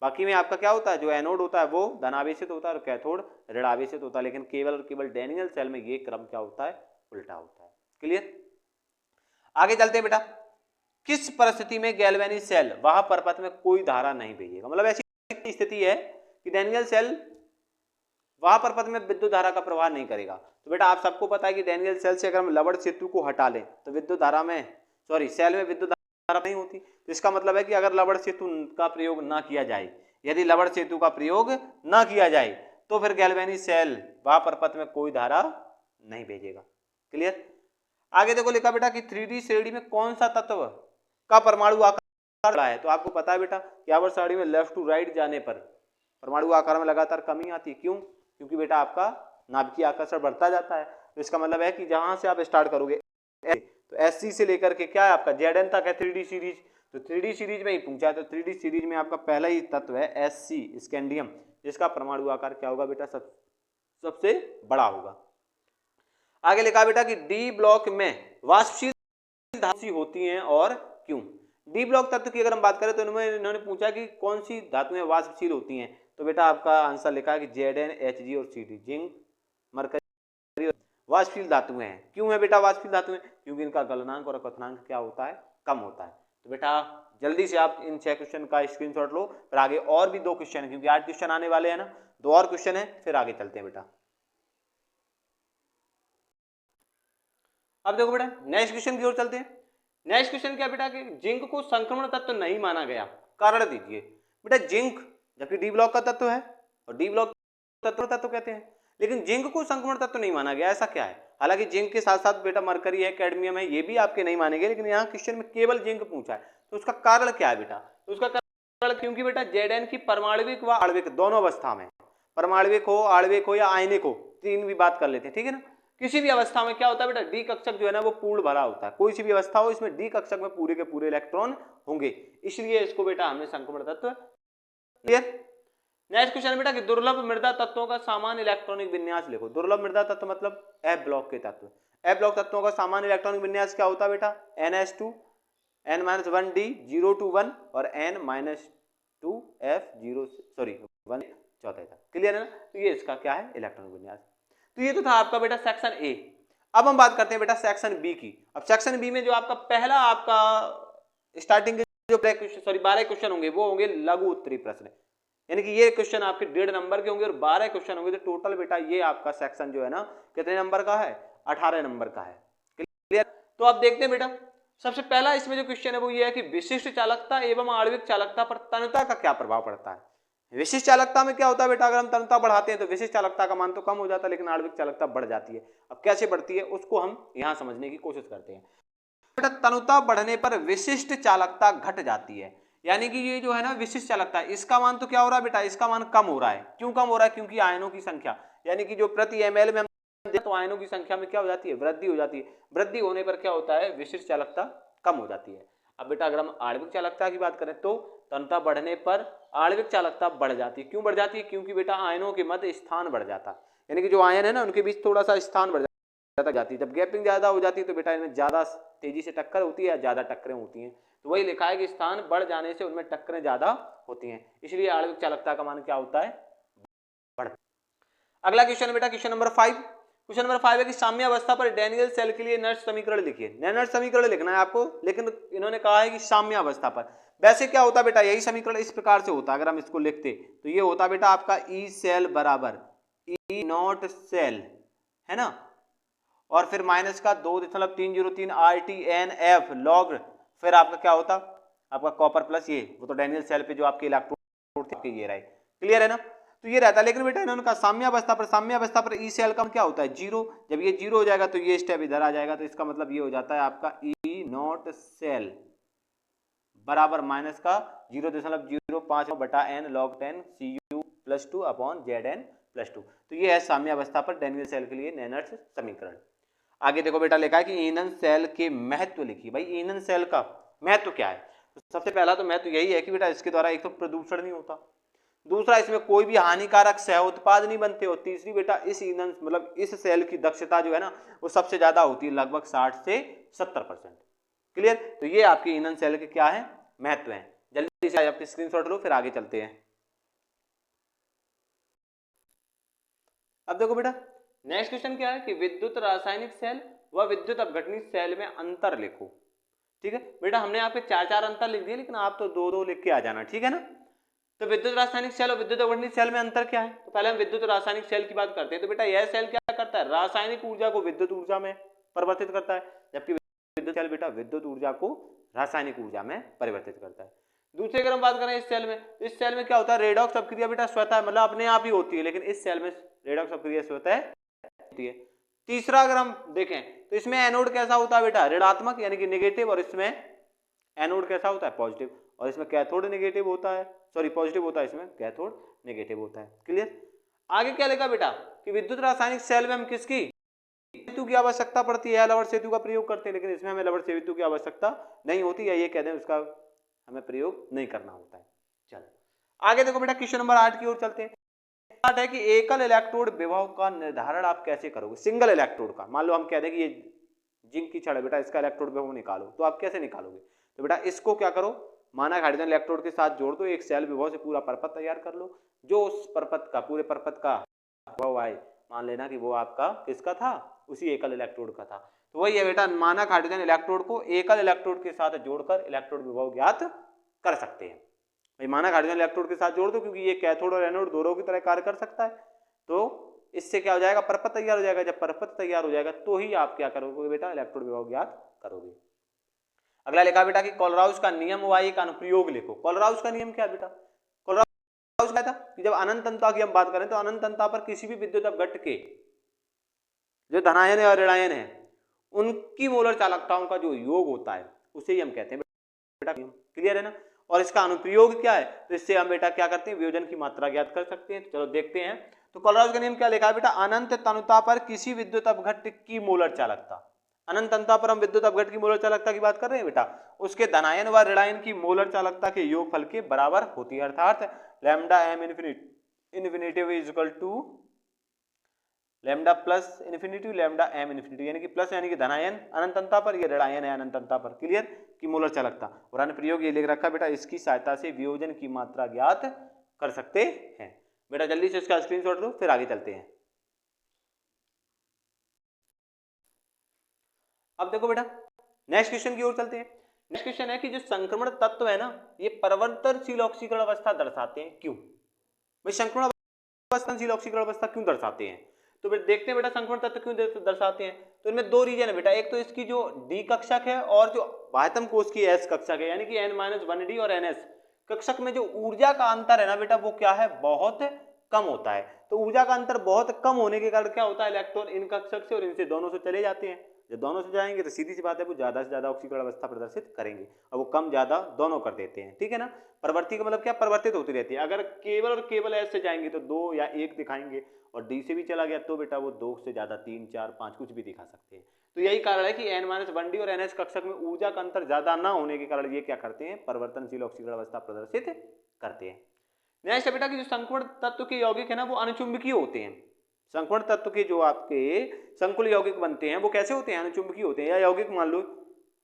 बाकी में आपका क्या होता है, जो एनोड होता है वो धन आवेशित होता है और कैथोड ऋण आवेशित होता है। लेकिन केवल और केवल डेनियल सेल में ये क्रम क्या होता है, उल्टा होता है। क्लियर। आगे चलते हैं बेटा, किस परिस्थिति में गैल्वेनिक सेल वह परपथ में कोई धारा नहीं भेजेगा। मतलब ऐसी स्थिति है कि डेनियल सेल वह परपथ में विद्युत धारा का प्रवाह नहीं करेगा। तो बेटा आप सबको पता है कि डेनियल सेल से अगर हम लवण सेतु को हटा लें तो विद्युत धारा में सेल में विद्युत धारा नहीं होती। तो इसका मतलब है कि अगर लवण सेतु का प्रयोग ना किया जाए, यदि लवण सेतु का प्रयोग ना किया जाए तो फिर गैल्वेनिक सेल वह परपथ में कोई धारा नहीं भेजेगा। क्लियर। आगे देखो लिखा बेटा कि 3D श्रेणी में कौन सा तत्व का परमाणु आकार बड़ा है। तो आपको पता है बेटा कि आवर्त सारणी में लेफ्ट टू राइट जाने पर परमाणु आकार में लगातार कमी आती है। क्यों, क्योंकि बेटा आपका नाभिकीय आकर्षण बढ़ता जाता है। तो इसका मतलब है कि जहां से आप स्टार्ट करोगे तो SC से लेकर के क्या है आपका Zn तक है 3D सीरीज। तो 3D सीरीज में ही पूछा है, तो 3D सीरीज में आपका पहला ही तत्व है SC स्कैंडियम, जिसका परमाणु आकार क्या होगा बेटा, सबसे बड़ा होगा। आगे लिखा बेटा कि डी ब्लॉक में वाष्पशील धातुएं होती हैं और क्यों। डी ब्लॉक तत्व की अगर हम बात करें तो इन्होंने पूछा कि कौन सी धातुएं वाष्पशील होती हैं। तो बेटा आपका आंसर लिखा है कि Zn, Hg और Cd, जिंक, मरकरी वाष्पशील धातुएं हैं। क्यों है बेटा वाष्पशील धातुएं, क्योंकि इनका गलनांक और क्वथनांक क्या होता है, कम होता है। तो बेटा जल्दी से आप इन 6 क्वेश्चन का स्क्रीनशॉट लो, फिर आगे और भी 2 क्वेश्चन है, क्योंकि 8 क्वेश्चन आने वाले हैं ना, 2 और क्वेश्चन है, फिर आगे चलते हैं बेटा। अब देखो बेटा नेक्स्ट क्वेश्चन की ओर चलते हैं। नेक्स्ट क्वेश्चन क्या बेटा कि जिंक को संक्रमण तत्व नहीं माना गया, कारण दीजिए। बेटा जिंक जबकि डी ब्लॉक का तत्व है और डी ब्लॉक तत्व कहते हैं, लेकिन जिंक को संक्रमण तत्व नहीं माना गया, ऐसा क्या है। हालांकि जिंक के साथ साथ बेटा मरकरी है, कैडमियम है, ये भी आपके नहीं मानेंगे, लेकिन यहाँ क्वेश्चन में केवल जिंक पूछा है। तो उसका कारण क्या है बेटा, तो उसका कारण क्योंकि बेटा Zn की परमाणविक व आणविक दोनों अवस्था में, परमाणविक हो, आणविक हो या आयनिक हो, तीन भी बात कर लेते हैं, ठीक है ना। किसी भी अवस्था में क्या होता है बेटा, डी कक्षक जो है ना वो पूर्ण भरा होता है। कोई सी भी अवस्था हो इसमें डी कक्षक में पूरे के पूरे इलेक्ट्रॉन होंगे, इसलिए इसको बेटा हमने संक्रमण तत्व। क्लियर। नेक्स्ट क्वेश्चन बेटा कि दुर्लभ मृदा तत्वों का सामान्य इलेक्ट्रॉनिक विन्यास लिखो। दुर्लभ मृदा तत्व मतलब F ब्लॉक के तत्व। F ब्लॉक तत्वों का सामान्य इलेक्ट्रॉनिक विन्यास क्या होता है बेटा, NH2 N-1D 0 to 1 और N-2 F 1 चौथा था। क्लियर है ना। तो ये इसका क्या है, इलेक्ट्रॉनिक विन्यास। तो ये तो था आपका बेटा सेक्शन ए। अब हम बात करते हैं बेटा सेक्शन बी की। अब सेक्शन बी में जो आपका पहला आपका स्टार्टिंग जो 12 क्वेश्चन होंगे वो होंगे लघु उत्तरीय प्रश्न, यानी कि ये क्वेश्चन आपके 1.5 नंबर के होंगे और 12 क्वेश्चन होंगे, तो टोटल बेटा ये आपका सेक्शन जो है ना कितने नंबर का है, 18 नंबर का है। क्लियर? तो आप देखते हैं बेटा, सबसे पहला इसमें जो क्वेश्चन है वो ये है कि विशिष्ट चालकता एवं आणविक चालकता पर तन्यता का क्या प्रभाव पड़ता है। विशिष्ट चालकता में क्या होता है बेटा, अगर हम तन्यता बढ़ाते हैं तो विशिष्ट चालकता का मान तो कम हो जाता है, लेकिन आणविक चालकता बढ़ जाती है। अब कैसे बढ़ती है उसको हम यहां समझने की कोशिश करते हैं। बेटा तन्यता बढ़ने पर विशिष्ट चालकता घट जाती है, यानी कि ये जो है ना विशिष्ट चालकता है, इसका मान तो क्या हो रहा है बेटा, इसका मान कम हो रहा है। क्यों कम हो रहा है, क्योंकि आयनों की संख्या, यानी कि जो प्रति ml में तो आयनों की संख्या में क्या हो जाती है, वृद्धि हो जाती है। वृद्धि होने पर क्या होता है, विशिष्ट चालकता कम हो जाती है। अब बेटा अगर हम आणविक चालकता की बात करें तो तन्यता बढ़ने पर आणविक चालकता बढ़ जाती है। क्यों बढ़ जाती है, क्योंकि बेटा आयनों के मध्य स्थान बढ़ जाता है, यानी कि जो आयन है ना उनके बीच थोड़ा सा स्थान बढ़ जाती है। जब गैपिंग ज्यादा हो जाती है तो बेटा इनमें ज्यादा तेजी से टक्कर होती है या ज्यादा टक्करें होती हैं, तो वही लिखा है कि स्थान बढ़ जाने से उनमें टक्करें ज्यादा होती हैं, इसलिए आणविक चालकता का मान क्या होता है, बढ़। अगला क्वेश्चन बेटा क्वेश्चन नंबर 5, क्वेश्चन नंबर 5 है कि साम्य अवस्था पर डैनियल सेल के लिए नर्स समीकरण लिखिए। नर्स समीकरण लिखना है आपको, लेकिन इन्होंने कहा है कि साम्य अवस्था पर। वैसे क्या होता बेटा, यही समीकरण इस प्रकार से होता, अगर हम इसको लिखते तो ये होता बेटा आपका ई सेल बराबर ई नॉट सेल है ना, और फिर माइनस का 2.303 RTNF लॉग, फिर आपका क्या होता, आपका कॉपर प्लस ये, वो तो डैनियल सेल पे जो आपके इलेक्ट्रोड थे ये रहे। क्लियर है ना, तो ये रहता है। लेकिन बेटा इन्होंने कहा साम्य अवस्था पर ई सेल का क्या होता है, जीरो। जब ये जीरो हो जाएगा तो ये स्टेप इधर आ जाएगा, तो इसका मतलब ये हो जाता है आपका ई नॉट सेल बराबर माइनस का 0.05 बटा n log 10 Cu+2 upon Zn+2। तो ये है साम्य अवस्था पर डैनियल सेल के लिए नैनर्स समीकरण। आगे देखो बेटा लिखा है कि ईंधन सेल के महत्व लिखिए। भाई ईंधन सेल का महत्व क्या है, तो सबसे पहला तो महत्व यही है कि बेटा इसके द्वारा एक तो प्रदूषण नहीं होता, दूसरा इसमें कोई भी हानिकारक सह उत्पाद नहीं बनते, और तीसरी बेटा इस ईंधन मतलब इस सेल की दक्षता जो है ना वो सबसे ज्यादा होती है, लगभग 60 से 70%। क्लियर, तो ये आपके ईंधन सेल के क्या है, महत्व है। जल्दी से आपके स्क्रीनशॉट लो, फिर आगे चलते हैं। अब देखो बेटा नेक्स्ट क्वेश्चन क्या है कि विद्युत रासायनिक सेल व विद्युत अपघटनी सेल में अंतर लिखो। ठीक है बेटा, हमने आपके 4 अंतर लिख दिए, लेकिन आप तो 2 लिख के आ जाना, ठीक है ना। तो विद्युत रासायनिक सेल और विद्युत अपघटनी सेल में अंतर क्या है, तो पहले हम विद्युत रासायनिक सेल की बात करते हैं। तो बेटा यह सेल क्या करता है, रासायनिक ऊर्जा को विद्युत ऊर्जा में परिवर्तित करता है, जबकि विद्युत सेल बेटा विद्युत ऊर्जा को रासायनिक ऊर्जा में परिवर्तित करता है। दूसरे अगर हम बात करें इस सेल में, तो इस सेल में क्या होता है, रेडॉक्स अपक्रिया बेटा स्वतः मतलब अपने आप ही होती है, लेकिन इस सेल में रेडॉक्स अपक्रिया स्वतः होती है। तीसरा अगर हम देखें तो इसमें एनोड कैसा होता है बेटा, ऋणात्मक यानी कि नेगेटिव, और इसमें एनोड कैसा होता है, पॉजिटिव, और इसमें कैथोड नेगेटिव होता है, सॉरी पॉजिटिव होता है, इसमें कैथोड नेगेटिव होता है। क्लियर। आगे क्या लिखा बेटा कि विद्युत रासायनिक सेल में हम किसकी सेतु की आवश्यकता पड़ती है, लवण सेतु का प्रयोग करते हैं, लेकिन इसमें हमें लवण सेतु की आवश्यकता नहीं होती है, ये कहते हैं उसका हमें प्रयोग नहीं करना होता है। चलो आगे देखो बेटा क्वेश्चन नंबर 8 की ओर चलते हैं। बात है कि एकल इलेक्ट्रोड विभव का निर्धारण आप कैसे करोगे, सिंगल इलेक्ट्रोड का। मान लो हम कह दें कि ये जिंक की छड़ है बेटा, इसका इलेक्ट्रोड विभव निकालो, तो आप कैसे निकालोगे, तो बेटा इसको क्या करो, मानक हाइड्रोजन इलेक्ट्रोड के साथ जोड़ दो, एक सेल विभव से पूरा परपथ तैयार कर लो, जो उस परपथ का पूरे परपथ का विभव आए मान लेना कि वो आपका किसका था, उसी एकल इलेक्ट्रोड का था। तो वही है बेटा, मानक हाइड्रोजन इलेक्ट्रोड को एकल इलेक्ट्रोड के साथ जोड़कर इलेक्ट्रोड विभव ज्ञात कर सकते हैं। भाई मानक हाइड्रोजन इलेक्ट्रोड के साथ जोड़ दो, क्योंकि ये कैथोड और एनोड दोनों की तरह कार्य कर सकता है, तो इससे क्या हो जाएगा, परपथ तैयार हो जाएगा। जब परपथ तैयार हो जाएगा तो ही आप क्या करोगे बेटा, इलेक्ट्रोड विभव ज्ञात करोगे। अगला लिखा बेटा कि कोलराउस का नियम व एक अनुप्रयोग लिखो। कोलराउस का नियम क्या है बेटा, कोलराउस क्या था कि जब अनंतता की हम बात करें तो अनंतता पर किसी भी विद्युत अपघट्ट के जो धनायन है और ऋणायन है उनकी मोलर चालकताओं का जो योग होता है उसे ही हम कहते हैं बेटा नियम। क्लियर है ना। और इसका अनुप्रयोग क्या है, तो इससे हम बेटा क्या करते हैं, वियोजन की मात्रा ज्ञात कर सकते हैं। चलो देखते हैं। तो कोलराउस का नियम क्या लिखा है बेटा, अनंत तनुता पर किसी विद्युत अपघट्ट की मोलर चालकता, अनंत तनुता पर हम विद्युत अपघट्ट की मोलर चालकता की बात कर रहे हैं बेटा, उसके धनायन व ऋणायन की मोलर चालकता के योगफल के बराबर होती है। अर्थात lambda M infinitive is equal to lambda plus infinity lambda M infinity, यानी कि प्लस यानी कि धनायन अनंतता पर, ये ऋणायन है अनंतता पर। क्लियर, की मोलर चालकता। और अनुप्रयोग ये लिख रखा बेटा, इसकी सहायता से वियोजन की मात्रा ज्ञात कर सकते हैं। बेटा जल्दी से इसका स्क्रीनशॉट लो, फिर आगे चलते हैं। अब देखो बेटा नेक्स्ट क्वेश्चन की ओर चलते हैं। नेक्स्ट क्वेश्चन है कि जो संक्रमण तत्व है ना, ये परिवर्तनशील ऑक्सीकरण अवस्था दर्शाते हैं, क्यों? भाई संक्रमण परिवर्तनशील ऑक्सीकरण अवस्था क्यों दर्शाते हैं? तो फिर देखते हैं बेटा संक्रमण तत्व क्यों दर्शाते हैं। तो इनमें दो रीजन है बेटा, एक तो इसकी जो डी कक्षक है और जो बाह्यतम कोश की एस कक्षक है, यानी कि n-1d और ns कक्षक में जो ऊर्जा का अंतर है ना बेटा, वो क्या है, बहुत कम होता है। तो ऊर्जा का अंतर बहुत कम होने के कारण क्या होता है, इलेक्ट्रॉन इन कक्षक से और इनसे दोनों से चले जाते हैं। जब दोनों से जाएंगे तो सीधी सी बात है वो ज्यादा से ज्यादा ऑक्सीकरण अवस्था प्रदर्शित करेंगे, और वो कम ज्यादा दोनों कर देते हैं, ठीक है ना। परिवर्ती का मतलब क्या, परिवर्तित होती रहती है। अगर केवल और केवल एस से जाएंगे तो 2 या 1 दिखाएंगे, और डी से भी चला गया तो बेटा वो 2 से ज्यादा 3, 4, 5 कुछ भी दिखा सकते हैं। तो यही कारण है कि n-1d और ns कक्षक में ऊर्जा का अंतर ज्यादा ना होने के कारण ये क्या करते हैं, परिवर्तनशील ऑक्सीकरण अवस्था प्रदर्शित करते हैं। नेक्स्ट है बेटा कि जो संक्रमण तत्व के यौगिक है ना, वो अनुचुंबकीय होते हैं। संक्रमण तत्व के जो आपके संकुल यौगिक बनते हैं वो कैसे होते हैं, अनुचुंबकीय होते हैं, या यौगिक मान लो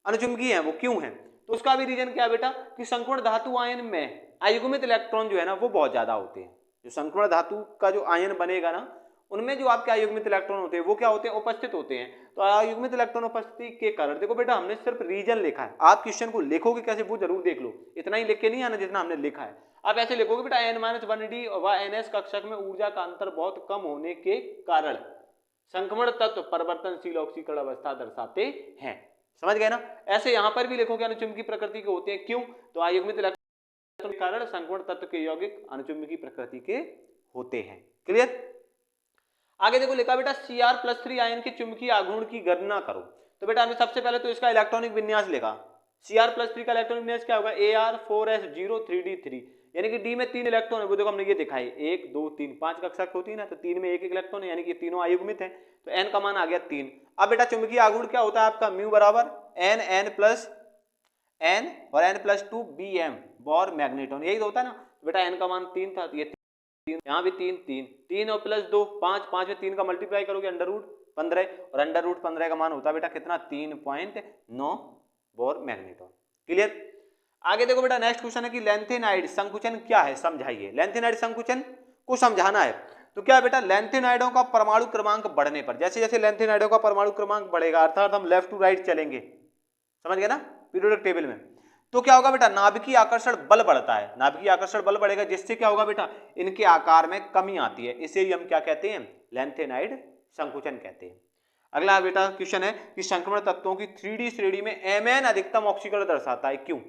अनुचुंबकीय है, वो क्यों है? तो उसका भी रीजन क्या बेटा कि संक्रमण धातु आयन में अयुग्मित इलेक्ट्रॉन जो है ना वो बहुत ज्यादा होते हैं। जो संक्रमण धातु का जो आयन बनेगा ना, उनमें जो आपके अयुग्मित इलेक्ट्रॉन होते हैं वो क्या होते हैं, उपस्थित होते हैं। तो अयुग्मित इलेक्ट्रॉन उपस्थिति के कारण, देखो बेटा हमने सिर्फ रीजन लिखा है, आप क्वेश्चन को लिखोगे कैसे वो जरूर देख लो, इतना ही लिख के नहीं आना जितना हमने लिखा है। आप ऐसे लिखोगे बेटा n-1d व ns कक्षक में ऊर्जा का अंतर बहुत कम होने के कारण संक्रमण तत्व परिवर्तनशील ऑक्सीकरण अवस्था दर्शाते हैं। समझ गए ना। ऐसे यहां पर भी लिखोगे अनुचुंबकीय प्रकृति के होते हैं, क्यों? तो अयुग्मित इलेक्ट्रॉन के कारण संक्रमण तत्व के यौगिक अनुचुंबकीय प्रकृति के होते हैं। क्लियर। आगे देखो लिखा बेटा Cr+3 आयन के चुंबकीय आघूर्ण की गणना करो। तो बेटा हमने सबसे पहले तो इसका इलेक्ट्रॉनिक विन्यास लिखा। Cr+3 का इलेक्ट्रॉनिक विन्यास क्या होगा, Ar4s0 3d3, यानी कि डी में 3 इलेक्ट्रॉन है, वो देखो हमने ये दिखाई 1 2 3 5 कक्षक होती है ना, तो 3 में एक इलेक्ट्रॉन है, यानी कि तीनों अयुग्मित है, तो n का मान आ गया 3। अब बेटा चुंबकीय आघूर्ण क्या होता है आपका, म्यू बराबर n और n+2 bm बोर मैग्नेटॉन, यही तो होता है ना। बेटा n का मान 3 था, तो ये 3, यहाँ भी 3 और +2 5, 5 में 3 का मल्टीप्लाई करोगे √15, और √15 का मान होता है बेटा कितना, 3.9 बोर मैग्नेटॉन। क्लियर। आगे देखो बेटा नेक्स्ट क्वेश्चन है कि लैंथेनाइड संकुचन क्या है, समझाइए। लैंथेनाइड संकुचन को समझाना है। तो क्या है बेटा, लैंथेनाइडों का परमाणु क्रमांक बढ़ने पर, जैसे जैसे लैंथेनाइडों का परमाणु क्रमांक बढ़ेगा, अर्थात हम लेफ्ट टू राइट चलेंगे, समझ गए ना, पीरियोडिक टेबल में, तो क्या होगा बेटा, नाभिकीय आकर्षण बल बढ़ता है। नाभिकीय आकर्षण बल बढ़ेगा, जिससे क्या होगा बेटा, इनके आकार में कमी आती है, इसे ही हम क्या कहते हैं, लैंथेनाइड संकुचन कहते हैं। अगला बेटा क्वेश्चन है कि संक्रमण तत्वों की 3D श्रेणी में Mn अधिकतम ऑक्सीकरण दर्शाता है, क्यों?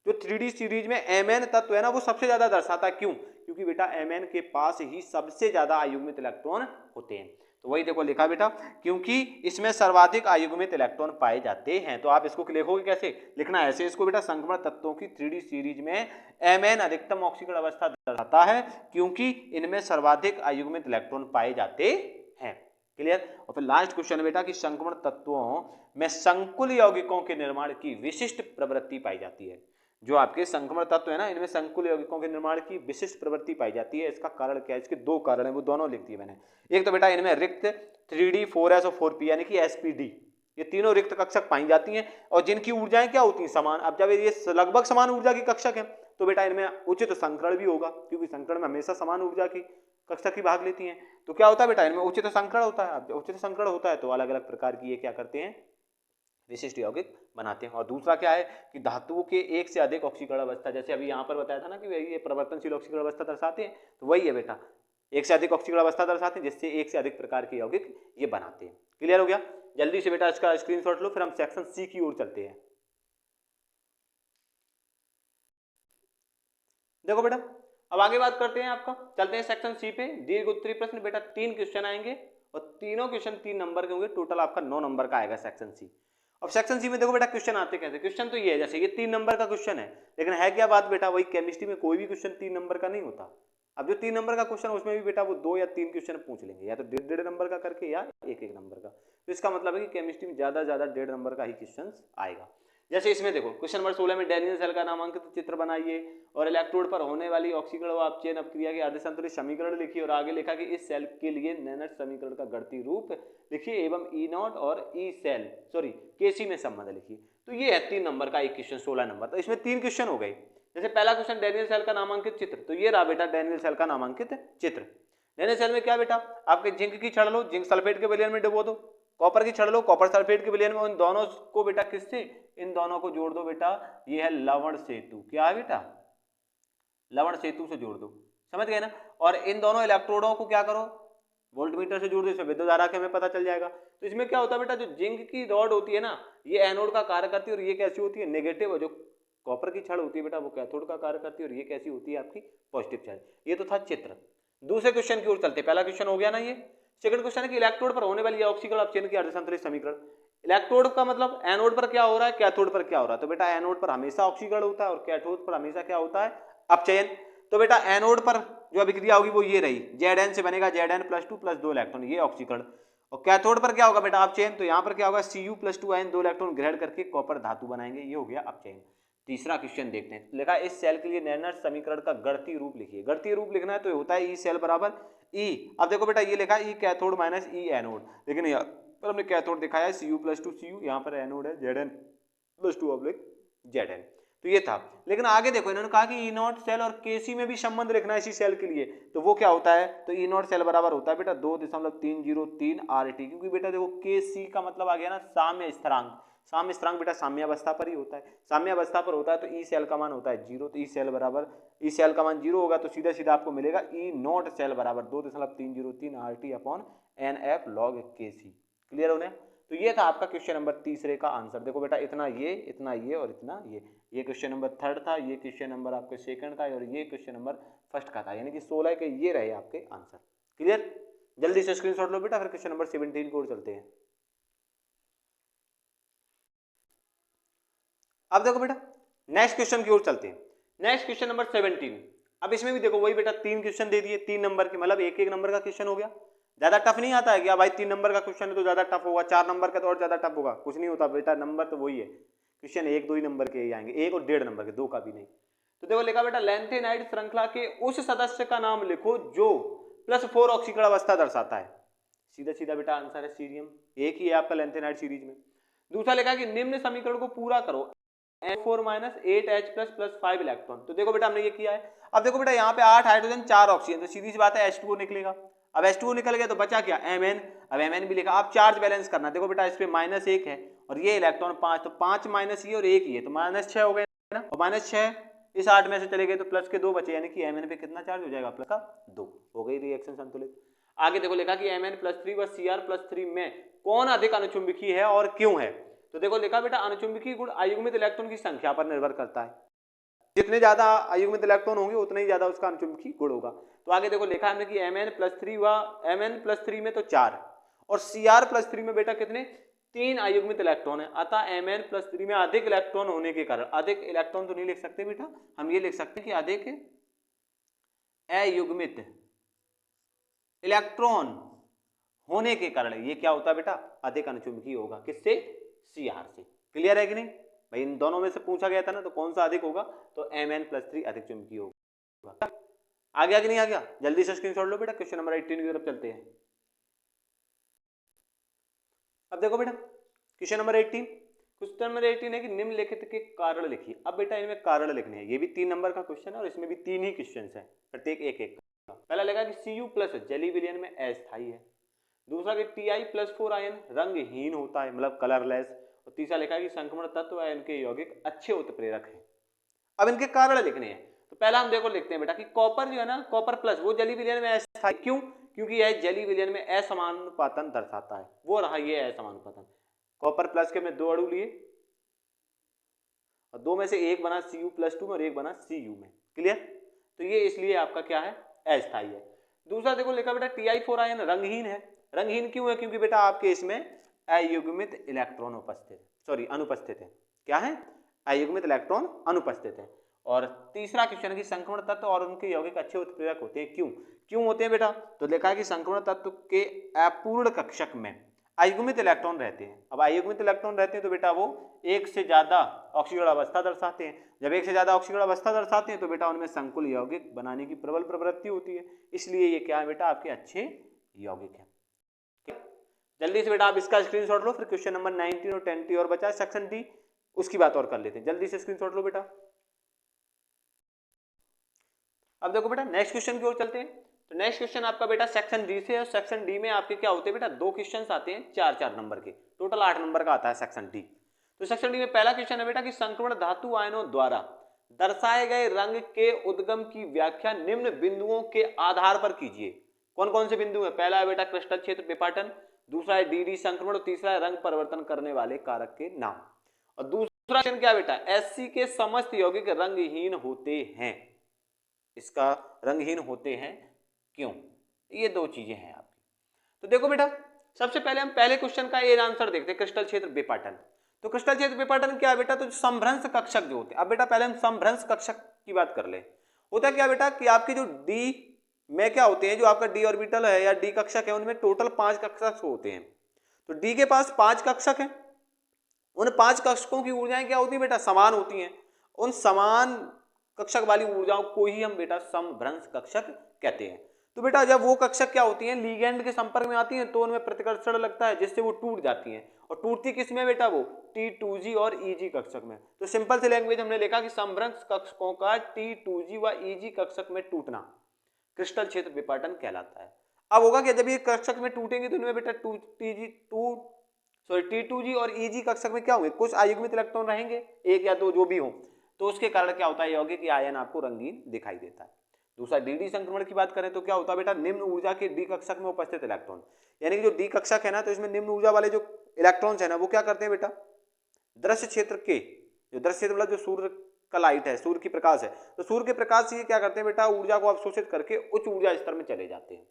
जो 3D सीरीज में Mn तत्व है ना वो सबसे ज्यादा दर्शाता है, क्यों? क्योंकि बेटा Mn के पास ही सबसे ज्यादा अयुग्मित इलेक्ट्रॉन होते हैं। तो वही देखो लिखा बेटा, क्योंकि इसमें सर्वाधिक अयुग्मित इलेक्ट्रॉन पाए जाते हैं। तो आप इसको लिखोगे कैसे, लिखना है ऐसे इसको बेटा, संक्रमण तत्वों की 3D सीरीज में Mn अधिकतम ऑक्सीकरण अवस्था दर्शाता है क्योंकि इनमें सर्वाधिक अयुग्मित इलेक्ट्रॉन पाए जाते हैं। क्लियर। और फिर लास्ट क्वेश्चन बेटा कि संक्रमण तत्वों में संकुल यौगिकों के निर्माण की विशिष्ट प्रवृत्ति पाई जाती है। जो आपके संक्रमण तत्व है ना, इनमें संकुल यौगिकों के निर्माण की विशिष्ट प्रवृत्ति पाई जाती है। इसका कारण क्या है, इसके दो कारण है, वो दोनों लिख दिए मैंने। एक तो बेटा इनमें रिक्त 3D 4s और 4p यानी कि sp d, ये तीनों रिक्त कक्षक पाई जाती हैं और जिनकी ऊर्जाएं क्या होती हैं, समान। अब जब ये लगभग समान ऊर्जा की कक्षक है तो बेटा इनमें उचित संकरण भी होगा, क्योंकि संकरण में हमेशा समान ऊर्जा की कक्षक ही भाग लेती हैं। तो क्या होता है बेटा, इनमें उचित संकरण होता है। अब उचित संकरण होता है तो अलग अलग प्रकार की ये क्या करते हैं, विशिष्ट यौगिक बनाते हैं। और दूसरा क्या है कि धातुओं के एक से अधिक ऑक्सीकरण अवस्था, जैसे अभी यहाँ पर बताया था ना कि ये परिवर्तनशील ऑक्सीकरण अवस्था दर्शाते हैं, तो वही है बेटा, एक से अधिक ऑक्सीकरण अवस्था दर्शाते हैं जिससे एक से अधिक प्रकार के यौगिक ये बनाते हैं। क्लियर हो गया। जल्दी से बेटा इसका स्क्रीनशॉट लो, फिर हम सेक्शन सी की ओर चलते हैं। देखो बेटा अब आगे बात करते हैं, आपका चलते हैं सेक्शन सी पे। दीर्घ उत्तरीय प्रश्न बेटा 3 क्वेश्चन आएंगे और तीनों क्वेश्चन 3 नंबर के होंगे, टोटल आपका 9 नंबर का आएगा सेक्शन सी। अब सेक्शन सी में देखो बेटा क्वेश्चन आते कैसे, क्वेश्चन तो ये है, जैसे ये 3 नंबर का क्वेश्चन है, लेकिन है क्या बात बेटा, वही केमिस्ट्री में कोई भी क्वेश्चन 3 नंबर का नहीं होता। अब जो 3 नंबर का क्वेश्चन उसमें भी बेटा वो 2 या 3 क्वेश्चन पूछ लेंगे, या तो 1.5 नंबर का करके या 1 नंबर का। तो इसका मतलब है कि केमिस्ट्री में ज्यादा 1.5 नंबर का ही क्वेश्चन आएगा। जैसे इसमें देखो क्वेश्चन नंबर 16 में डैनियल सेल का नामांकित चित्र बनाइए और इलेक्ट्रोड पर होने वाली ऑक्सीकरण व अपचयन अपक्रिया के अर्धसंतुलित समीकरण लिखिए, और आगे लिखा कि इस सेल के लिए नेनट समीकरण का गणितीय रूप लिखिए एवं E0 और Kc में संबंध लिखिए। तो ये है 3 नंबर का एक क्वेश्चन, 16 नंबर। तो इसमें 3 क्वेश्चन हो गए। जैसे पहला क्वेश्चन डैनियल सेल का नामांकित चित्र, तो ये रहा बेटा डैनियल सेल का नामांकित चित्र। डैनियल सेल में क्या बेटा, आपके जिंक की छड़ लो, जिंक सल्फेट के विलयन में डुबो दो, कॉपर की छड़ लो, कॉपर सल्फेट के विलयन में इन दोनों को बेटा किससे, इन दोनों को जोड़ दो बेटा, ये है लवण सेतु, क्या है बेटा, लवण सेतु से जोड़ दो, समझ गए ना। और इन दोनों इलेक्ट्रोडों को क्या करो, वोल्टमीटर से जोड़ दो, इसमें विद्युत धारा के हमें पता चल जाएगा। तो इसमें क्या होता है बेटा, जो जिंक की रॉड होती है ना, ये एनोड का कार्य करती है और ये कैसी होती है, नेगेटिव, और जो कॉपर की छड़ होती है बेटा वो कैथोड का कार्य करती है और ये कैसी होती है आपकी पॉजिटिव चार्ज। ये तो था चित्र। दूसरे क्वेश्चन की ओर चलते, पहला क्वेश्चन हो गया ना ये। सेकंड क्वेश्चन है कि इलेक्ट्रोड पर होने वाली ऑक्सीकरण अपचयन की अर्धसंतुलित समीकरण। इलेक्ट्रोड का मतलब एनोड पर क्या हो रहा है, कैथोड पर क्या हो रहा है। तो बेटा एनोड पर हमेशा ऑक्सीकरण होता है और कैथोड पर हमेशा क्या होता है, अपचयन। तो बेटा एनोड पर जो अभिक्रिया होगी वो ये रही, Zn से बनेगा Zn+2 + 2 इलेक्ट्रॉन, ये ऑक्सीकरण। और कैथोड पर क्या होगा बेटा, अपचयन। तो यहाँ पर क्या होगा, Cu+2 आयन 2 इलेक्ट्रॉन ग्रहण करके कॉपर धातु बनाएंगे, ये हो गया अपचयन। तीसरा क्वेश्चन देखते हैं, लिखा इस सेल के लिए नेर्नर समीकरण का गणितीय रूप लिखिए। गणितीय रूप लिखना है तो होता है ई सेल बराबर ई। अब देखो बेटा ये लिखा है ई कैथोड माइनस ई एनोड, लेकिन यहाँ पर हमने कैथोड दिखाया है Cu+2 Cu, यहाँ पर एनोड है Zn+2/Zn। तो ये था, लेकिन आगे देखो इन्होंने कहा कि ई नॉट सेल और केसी में भी संबंध लिखना है इसी सेल के लिए। तो वो क्या होता है, तो ई नॉट सेल बराबर होता है बेटा 2.303 RT, क्योंकि बेटा देखो केसी का मतलब आ गया ना साम्य स्थिरांक। साम्य स्थिरांक बेटा साम्यावस्था पर ही होता है, साम्यावस्था पर होता है तो ई सेल का मान होता है 0। तो ई सेल बराबर, ई सेल का मान 0 होगा तो सीधा सीधा आपको मिलेगा ई नॉट सेल बराबर 2.303 RT/NF log KC। क्लियर होने। तो ये था आपका क्वेश्चन नंबर तीसरे का आंसर। देखो बेटा इतना ये और इतना ये क्वेश्चन नंबर थर्ड था, ये क्वेश्चन नंबर आपके सेकंड था और ये क्वेश्चन नंबर फर्स्ट का था, यानी कि 16 के ये रहे आपके आंसर। क्लियर, जल्दी से स्क्रीनशॉट लो बेटा, फिर क्वेश्चन नंबर 17 को चलते हैं। अब देखो बेटा नेक्स्ट क्वेश्चन की ओर चलते हैं। Next question number 17। अब इसमें भी देखो वही बेटा 3 क्वेश्चन दे दिए, 3 नंबर के, मतलब एक नंबर का क्वेश्चन हो गया। ज्यादा टफ नहीं आता है क्या भाई, 3 नंबर का क्वेश्चन है तो ज्यादा टफ होगा, 4 नंबर का तो और ज्यादा टफ होगा, कुछ नहीं होता बेटा, नंबर तो वही है, क्वेश्चन 1-2 ही नंबर के ही आएंगे, 1 और 1.5 नंबर के, 2 का भी नहीं। तो देखो लिखा बेटा लैंथेनाइड श्रृंखला के उस सदस्य का नाम लिखो जो +4 ऑक्सीकरण अवस्था दर्शाता है। सीधा सीधा बेटा आंसर है सीरियम, एक ही है आपका लैंथेनाइड सीरीज में। दूसरा लिखा कि निम्न समीकरण को पूरा करो, N4 - 8H+ + 5 इलेक्ट्रॉन। तो देखो बेटा हमने ये किया है। अब देखो बेटा यहाँ पे 8 हाइड्रोजन 4 ऑक्सीजन, तो सीधी सी बात है H2O निकलेगा। अब H2O निकल गया तो बचा क्या, Mn। अब Mn भी लिखा। अब चार्ज बैलेंस करना, देखो बेटा इस पे -1 है और ये इलेक्ट्रॉन 5, तो 5 माइनस ये और 1 ये, तो -6 हो गए ना, और -6 इस 8 में से चले गए तो प्लस के 2 बचे, यानी कि Mn पे कितना चार्ज हो जाएगा, प्लस का 2। हो गई रिएक्शन संतुलित। आगे देखो लिखा कि Mn+3 व Cr+3 में कौन अधिक अनुचुंबकीय है और क्यों है। तो देखो लिखा बेटा अनुचुंबकीय गुण अयुग्मित इलेक्ट्रॉन की संख्या पर निर्भर करता है, जितने ज्यादा अयुग्मित इलेक्ट्रॉन होंगे उतने ही ज्यादा उसका अनुचुंबकीय गुण होगा। तो आगे देखो लिखा हमने कि Mn+3 में तो 4 और Cr+3 में बेटा कितने, 3 अयुग्मित इलेक्ट्रॉन है। अतः Mn+3 में अधिक इलेक्ट्रॉन होने के कारण, अधिक इलेक्ट्रॉन तो नहीं लिख सकते बेटा, हम ये लिख सकते हैं कि अधिक अयुग्मित इलेक्ट्रॉन होने के कारण ये क्या होता है बेटा, अधिक अनुचुंबकीय होगा। किससे, Cr से। क्लियर है कि नहीं भाई, इन दोनों में से पूछा गया था ना, तो कौन सा अधिक होगा, तो Mn+3 अधिक चुंबकीय होगा। आ गया कि नहीं आ गया, जल्दी से स्क्रीनशॉट लो बेटा, क्वेश्चन नंबर 18 की तरफ चलते हैं। अब देखो बेटा क्वेश्चन नंबर 18 है कि निम्नलिखित के कारण लिखिए। अब बेटा इनमें कारण लिखने हैं, ये भी 3 नंबर का क्वेश्चन है और इसमें भी 3 ही क्वेश्चन है, प्रत्येक एक का। पहला लिखा कि Cu+ जलीय विलयन में अस्थायी है। दूसरा कि Ti+4 आयन रंगहीन होता है, मतलब कलरलेस। और तीसरा लिखा कि संक्रमण तत्व है इनके यौगिक अच्छे उत्प्रेरक हैं। अब इनके कारण लिखने हैं, तो पहला हम देखो लिखते हैं बेटा कि कॉपर जो है ना, Copper+ वो जलीय विलयन में अस्थायी क्यों, क्योंकि यह जलीय विलयन में असमानुपातन दर्शाता है, वो रहा ये असमानुपातन। Copper+ के में 2 अणु लिए और 2 में से एक बना Cu+2 में और एक बना Cu में। क्लियर, तो ये इसलिए आपका क्या है, अस्थायी है। दूसरा देखो लिखा बेटा Ti4 आयन रंगहीन है। रंगहीन क्यों है, क्योंकि बेटा आपके इसमें अयुग्मित इलेक्ट्रॉन अनुपस्थित है। क्या है, अयुग्मित इलेक्ट्रॉन अनुपस्थित है। और तीसरा क्वेश्चन है कि संक्रमण तत्व और उनके यौगिक अच्छे उत्प्रेरक होते हैं, क्यों होते हैं बेटा, तो लिखा है कि संक्रमण तत्व के अपूर्ण कक्षक में अयुग्मित इलेक्ट्रॉन रहते हैं। अब अयुग्मित इलेक्ट्रॉन रहते हैं तो बेटा वो एक से ज्यादा ऑक्सीकरण अवस्था दर्शाते हैं। जब एक से ज्यादा ऑक्सीकरण अवस्था दर्शाते हैं तो बेटा उनमें संकुल यौगिक बनाने की प्रबल प्रवृत्ति होती है, इसलिए ये क्या है बेटा, आपके अच्छे यौगिक है। जल्दी से बेटा आप इसका स्क्रीनशॉट लो, फिर क्वेश्चन नंबर 19 और 20 और बचा है, सेक्शन डी, उसकी बात और कर लेते हैं। जल्दी से स्क्रीनशॉट लो बेटा। अब देखो बेटा नेक्स्ट क्वेश्चन की ओर चलते हैं। तो नेक्स्ट क्वेश्चन आपका बेटा सेक्शन डी से है। सेक्शन डी में आपके क्या होते हैं बेटा, 2 क्वेश्चन आते हैं 4-4 नंबर के, टोटल 8 नंबर का आता है सेक्शन डी। तो सेक्शन डी में पहला क्वेश्चन है बेटा कि संक्रमण धातु आयनों द्वारा दर्शाए गए रंग के उद्गम की व्याख्या निम्न बिंदुओं के आधार पर कीजिए। कौन कौन से बिंदु है? पहला है बेटा क्रिस्टल क्षेत्र विपाटन, दूसरा है डी संक्रमण और तीसरा है रंग परिवर्तन करने वाले कारक के नाम। और दूसरा क्वेश्चन क्या बेटा, एससी के समस्त यौगिक रंगहीन होते हैं। इसका रंगहीन होते हैं क्यों? ये 2 चीजें हैं आपकी। तो देखो बेटा, सबसे पहले हम पहले क्वेश्चन का ये आंसर देखते हैं, क्रिस्टल क्षेत्र विपाटन। तो क्रिस्टल क्षेत्र विपाटन क्या है बेटा, तो संभ्रंश कक्षक जो होते हैं। अब बेटा पहले हम संभ्रंश कक्षक की बात कर ले। होता क्या बेटा कि आपके जो डी में क्या होते हैं, जो आपका डी ऑर्बिटल है या डी कक्षक है, उनमें टोटल 5 कक्षक होते हैं। तो डी के पास 5 कक्षक हैं। उन 5 कक्षकों की ऊर्जाएं क्या होती है बेटा, समान होती हैं। उन समान कक्षक वाली ऊर्जाओं को ही हम बेटा समभ्रंश कक्षक कहते हैं। तो बेटा जब वो कक्षक क्या होती हैं, लिगैंड के संपर्क में आती हैं तो उनमें प्रतिकर्षण लगता है, जिससे वो टूट जाती हैं। और टूटती किसमें बेटा, वो T2G और EG कक्षक में। तो सिंपल से लैंग्वेज हमने लिखा कि समभ्रंश कक्षकों का T2G व EG कक्षक में टूटना क्रिस्टल क्षेत्र विपाटन कहलाता है। अब होगा कि जब ये कक्षक में टूटेंगे तो इनमें बेटा T2G और EG कक्षक में क्या होंगे, कुछ अयुग्मित इलेक्ट्रॉन रहेंगे, 1 या 2 जो भी हो। तो उसके कारण क्या होता है, यौगिक की आयन आपको रंगीन दिखाई देता है। दूसरा डी संक्रमण की बात करें तो क्या होता है बेटा, निम्न ऊर्जा के डी कक्षक में उपस्थित इलेक्ट्रॉन, यानी कि जो डी कक्षक है ना, तो इसमें निम्न ऊर्जा वाले जो इलेक्ट्रॉन्स है ना, वो क्या करते हैं बेटा, दृश्य क्षेत्र के, जो दृश्य क्षेत्र मतलब जो सूर्य का लाइट है, सूर्य की प्रकाश है, तो सूर्य के प्रकाश से ये क्या करते हैं बेटा, ऊर्जा को अवशोषित करके उच्च ऊर्जा स्तर में चले जाते हैं।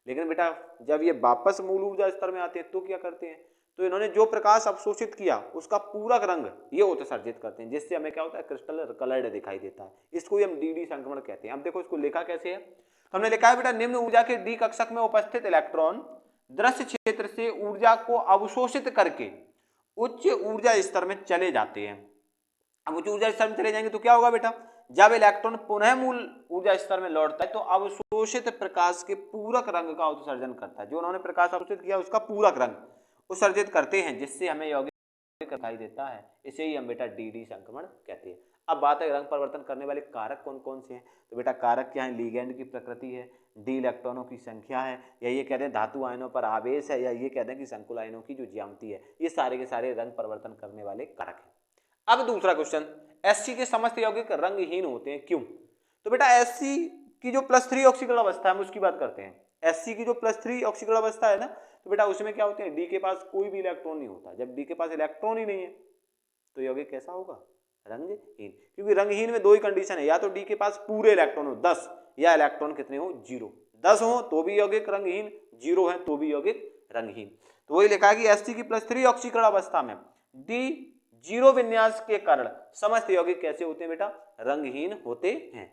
लेकिन बेटा जब ये वापस मूल ऊर्जा स्तर में आते हैं तो क्या करते हैं, तो इन्होंने जो प्रकाश अवशोषित किया उसका पूरक रंग ये उत्सर्जित करते हैं, जिससे हमें क्या होता है, क्रिस्टल कलर्ड दिखाई देता है। इसको ही हम डी संक्रमण कहते हैं। अब देखो इसको लिखा कैसे है, हमने लिखा है बेटा, निम्न ऊर्जा के डी कक्षक में उपस्थित इलेक्ट्रॉन दृश्य क्षेत्र से ऊर्जा को अवशोषित करके उच्च ऊर्जा स्तर में चले जाते हैं। अब उच्च ऊर्जा स्तर में चले जाएंगे तो क्या होगा बेटा, जब इलेक्ट्रॉन पुनः मूल ऊर्जा स्तर में लौटता है तो अवशोषित प्रकाश के पूरक रंग का उत्सर्जन करता है। जो उन्होंने प्रकाश अवशोषित किया उसका पूरक रंग उत्सर्जित करते हैं, जिससे हमें यौगिक दिखाई देता है। इसे ही हम बेटा डी संक्रमण कहते हैं। अब बात है रंग परिवर्तन करने वाले कारक कौन कौन से हैं। तो बेटा कारक क्या है, लिगैंड की प्रकृति है, डी इलेक्ट्रॉनों की संख्या है, या ये कहते हैं धातु आयनों पर आवेश है, या ये कहते हैं कि संकुल आयनों की जो ज्यामिति है। ये सारे के सारे रंग परिवर्तन करने वाले कारक हैं। अब दूसरा क्वेश्चन, एससी के समस्त यौगिक रंगहीन होते हैं क्यों? तो बेटा एससी की जो +3 ऑक्सीकरण अवस्था है उसकी बात करते हैं। एससी की जो +3 ऑक्सीकरण अवस्था है ना, तो बेटा उसमें क्या होते हैं, डी के पास कोई भी इलेक्ट्रॉन नहीं होता। जब डी के पास इलेक्ट्रॉन ही नहीं है तो यौगिक कैसा होगा, रंगहीन। क्योंकि रंगहीन में 2 ही कंडीशन है, या तो डी के पास पूरे इलेक्ट्रॉन हो 10, या इलेक्ट्रॉन कितने हो 0। 10 हो तो भी यौगिक रंगहीन, 0 है तो भी यौगिक रंगहीन। तो वही लिखा है कि एससी की +3 ऑक्सीकरण अवस्था में डी 0 विन्यास के कारण समस्त यौगिक कैसे होते हैं बेटा, रंगहीन होते हैं।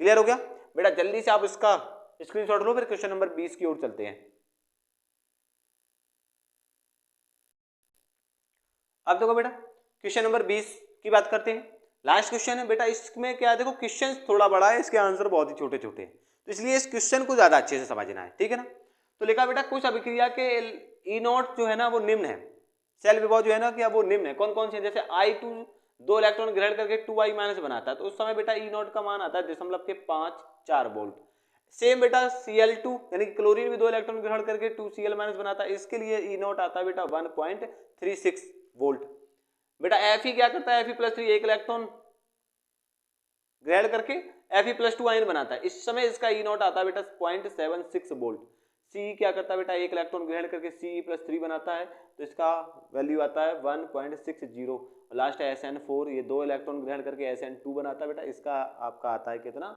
क्लियर हो गया बेटा? जल्दी से आप इसका स्क्रीनशॉट लो, फिर क्वेश्चन नंबर 20 की ओर चलते हैं। अब देखो बेटा क्वेश्चन नंबर 20 की बात करते हैं। लास्ट क्वेश्चन है बेटा, इसमें क्या है, देखो क्वेश्चन थोड़ा बड़ा है, इसके आंसर बहुत ही छोटे छोटे हैं, तो इसलिए इस क्वेश्चन को ज्यादा अच्छे से समझना है, ठीक है ना। तो लिखा बेटा कुछ अभिक्रिया के E0 जो है ना वो निम्न है, सेल विभव जो है ना कि वो निम्न है। कौन कौन से, जैसे I2 2 इलेक्ट्रॉन ग्रहण करके 2I- बनाता है, तो उस समय बेटा E0 का मान आता है 0.54 वोल्ट। सेम बेटा Cl2 यानी कि क्लोरीन भी 2 इलेक्ट्रॉन ग्रहण करके 2Cl- बनाता है, इसके लिए E0 आता है बेटा 1.36 वोल्ट। बेटा Fe क्या करता है, Fe+3 1 इलेक्ट्रॉन ग्रहण करके Fe+2 आयन बनाता है, इस समय इसका E0 आता है बेटा 0.76 वोल्ट। सी क्या करता है बेटा, 1 इलेक्ट्रॉन ग्रहण करके Ce+3 बनाता है, तो इसका वैल्यू आता है 1.60। लास्ट है SN4, ये 2 इलेक्ट्रॉन ग्रहण करके SN2 बनाता है बेटा, इसका आपका आता है कितना,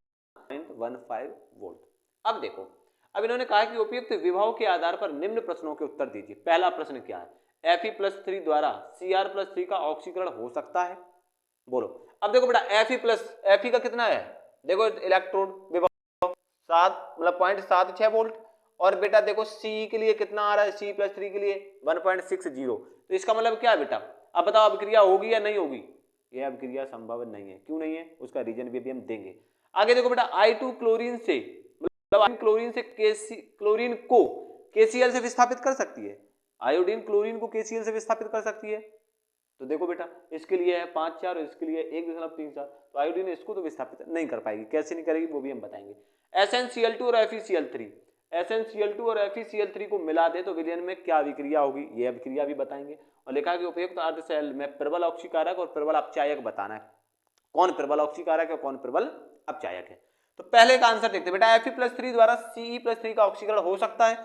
0.15 वोल्ट। अब देखो, अब इन्होंने कहा कि उपयुक्त विभव के आधार पर निम्न प्रश्नों के उत्तर दीजिए। पहला प्रश्न क्या है, Fe+3 द्वारा Cr+3 का ऑक्सीकरण हो सकता है, बोलो। अब देखो बेटा Fe का कितना है, देखो इलेक्ट्रोड विभव 7 मतलब 0.76 वोल्ट, और बेटा देखो C के लिए कितना आ रहा है, C+3 के लिए 1.60। तो इसका मतलब क्या है बेटा, अब बताओ अभिक्रिया होगी या नहीं होगी? यह अभिक्रिया संभव नहीं है। क्यों नहीं है, उसका रीजन भी अभी हम देंगे। आगे देखो बेटा I2 क्लोरीन से मतलब क्लोरीन से क्लोरीन को KCl से विस्थापित कर सकती है, आयोडीन क्लोरीन को KCl से विस्थापित कर सकती है। तो देखो बेटा इसके लिए है 5,4 और इसके लिए 1.34, तो आयोडीन इसको तो विस्थापित नहीं कर पाएगी। कैसे नहीं करेगी वो भी हम बताएंगे। SnCl2 और FeCl3, SnCl2 और FeCl3 को मिला दे तो विलयन में क्या अभिक्रिया होगी, ये अभिक्रिया भी बताएंगे। और लिखा कि उपयुक्त अर्ध सेल में प्रबल ऑक्सीकारक और प्रबल अपचायक बताना है, कौन प्रबल ऑक्सीकारक है कौन प्रबल अपचायक है। तो पहले का आंसर देखते हैं बेटा, Fe+3 द्वारा Ce+3 का ऑक्सीकरण हो सकता है,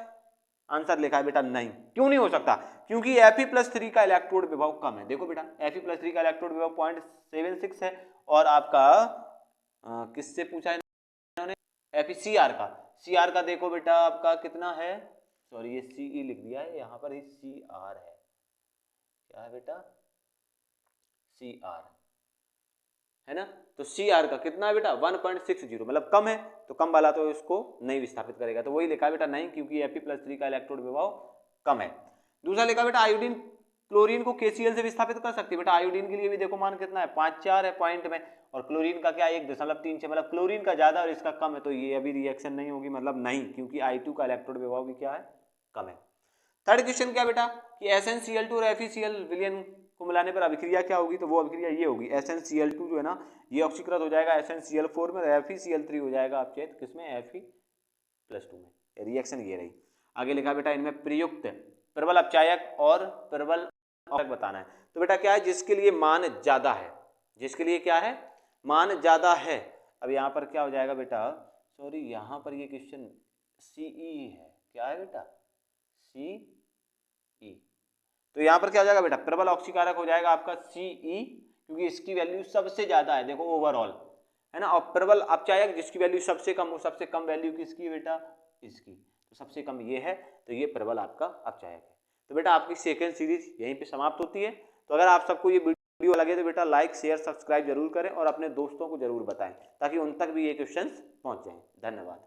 आंसर लिखा है बेटा नहीं। क्यों नहीं हो सकता, क्योंकि Fe+3 का इलेक्ट्रोड विभव कम है। देखो बेटा Fe+3 का इलेक्ट्रोड विभव 0.76 है और आपका किससे पूछा है इन्होंने, FeCr का, Cr का देखो बेटा आपका कितना है, सॉरी ये Ce लिख दिया है, यहाँ पर ही Cr है, क्या है बेटा Cr है ना, तो Cr का कितना है बेटा 1.60, मतलब कम है, तो कम वाला तो इसको नहीं विस्थापित करेगा, तो वही लिखा है बेटा नहीं, क्योंकि Fe+3 का इलेक्ट्रोड विभव कम है। दूसरा लिखा बेटा आयोडीन क्लोरीन को KCl से विस्थापित कर सकती है। बेटा आयोडीन के लिए भी देखो मान कितना है 5.4 है पॉइंट में, और क्लोरीन का क्या 1.36, मतलब क्लोरीन का ज्यादा और इसका कम है, तो ये अभी रिएक्शन नहीं होगी, मतलब नहीं, क्योंकि I2 का इलेक्ट्रोड विभव भी क्या है कम है। थर्ड क्वेश्चन क्या बेटा कि SnCl2 और FeCl विलयन को मिलाने पर अभिक्रिया क्या होगी, तो वो अभिक्रिया ये होगी, SnCl2 जो है ना ये ऑक्सीकृत हो जाएगा SnCl4 में, FeCl3 हो जाएगा अपचयित किसमें Fe+2 में, रिएक्शन ये रही। आगे लिखा बेटा इनमें प्रयुक्त प्रबल अपचायक और प्रबल अपचायक बताना है। तो बेटा क्या है, जिसके लिए मान ज्यादा है, जिसके लिए क्या है मान ज्यादा है। अब यहाँ पर क्या हो जाएगा बेटा, सॉरी यहाँ पर ये क्वेश्चन CE है, क्या है बेटा CE, तो यहाँ पर क्या हो जाएगा बेटा प्रबल ऑक्सीकारक हो जाएगा आपका Ce, क्योंकि इसकी वैल्यू सबसे ज्यादा है देखो ओवरऑल है ना, और प्रबल अपचायक जिसकी वैल्यू सबसे कम हो, सबसे कम वैल्यू किसकी है बेटा इसकी, तो सबसे कम ये है, तो ये प्रबल आपका अपचायक है। तो बेटा आपकी सेकेंड सीरीज यहीं पे समाप्त होती है। तो अगर आप सबको ये वीडियो लगे तो बेटा लाइक शेयर सब्सक्राइब जरूर करें और अपने दोस्तों को जरूर बताएं ताकि उन तक भी ये क्वेश्चंस पहुंच जाएं। धन्यवाद।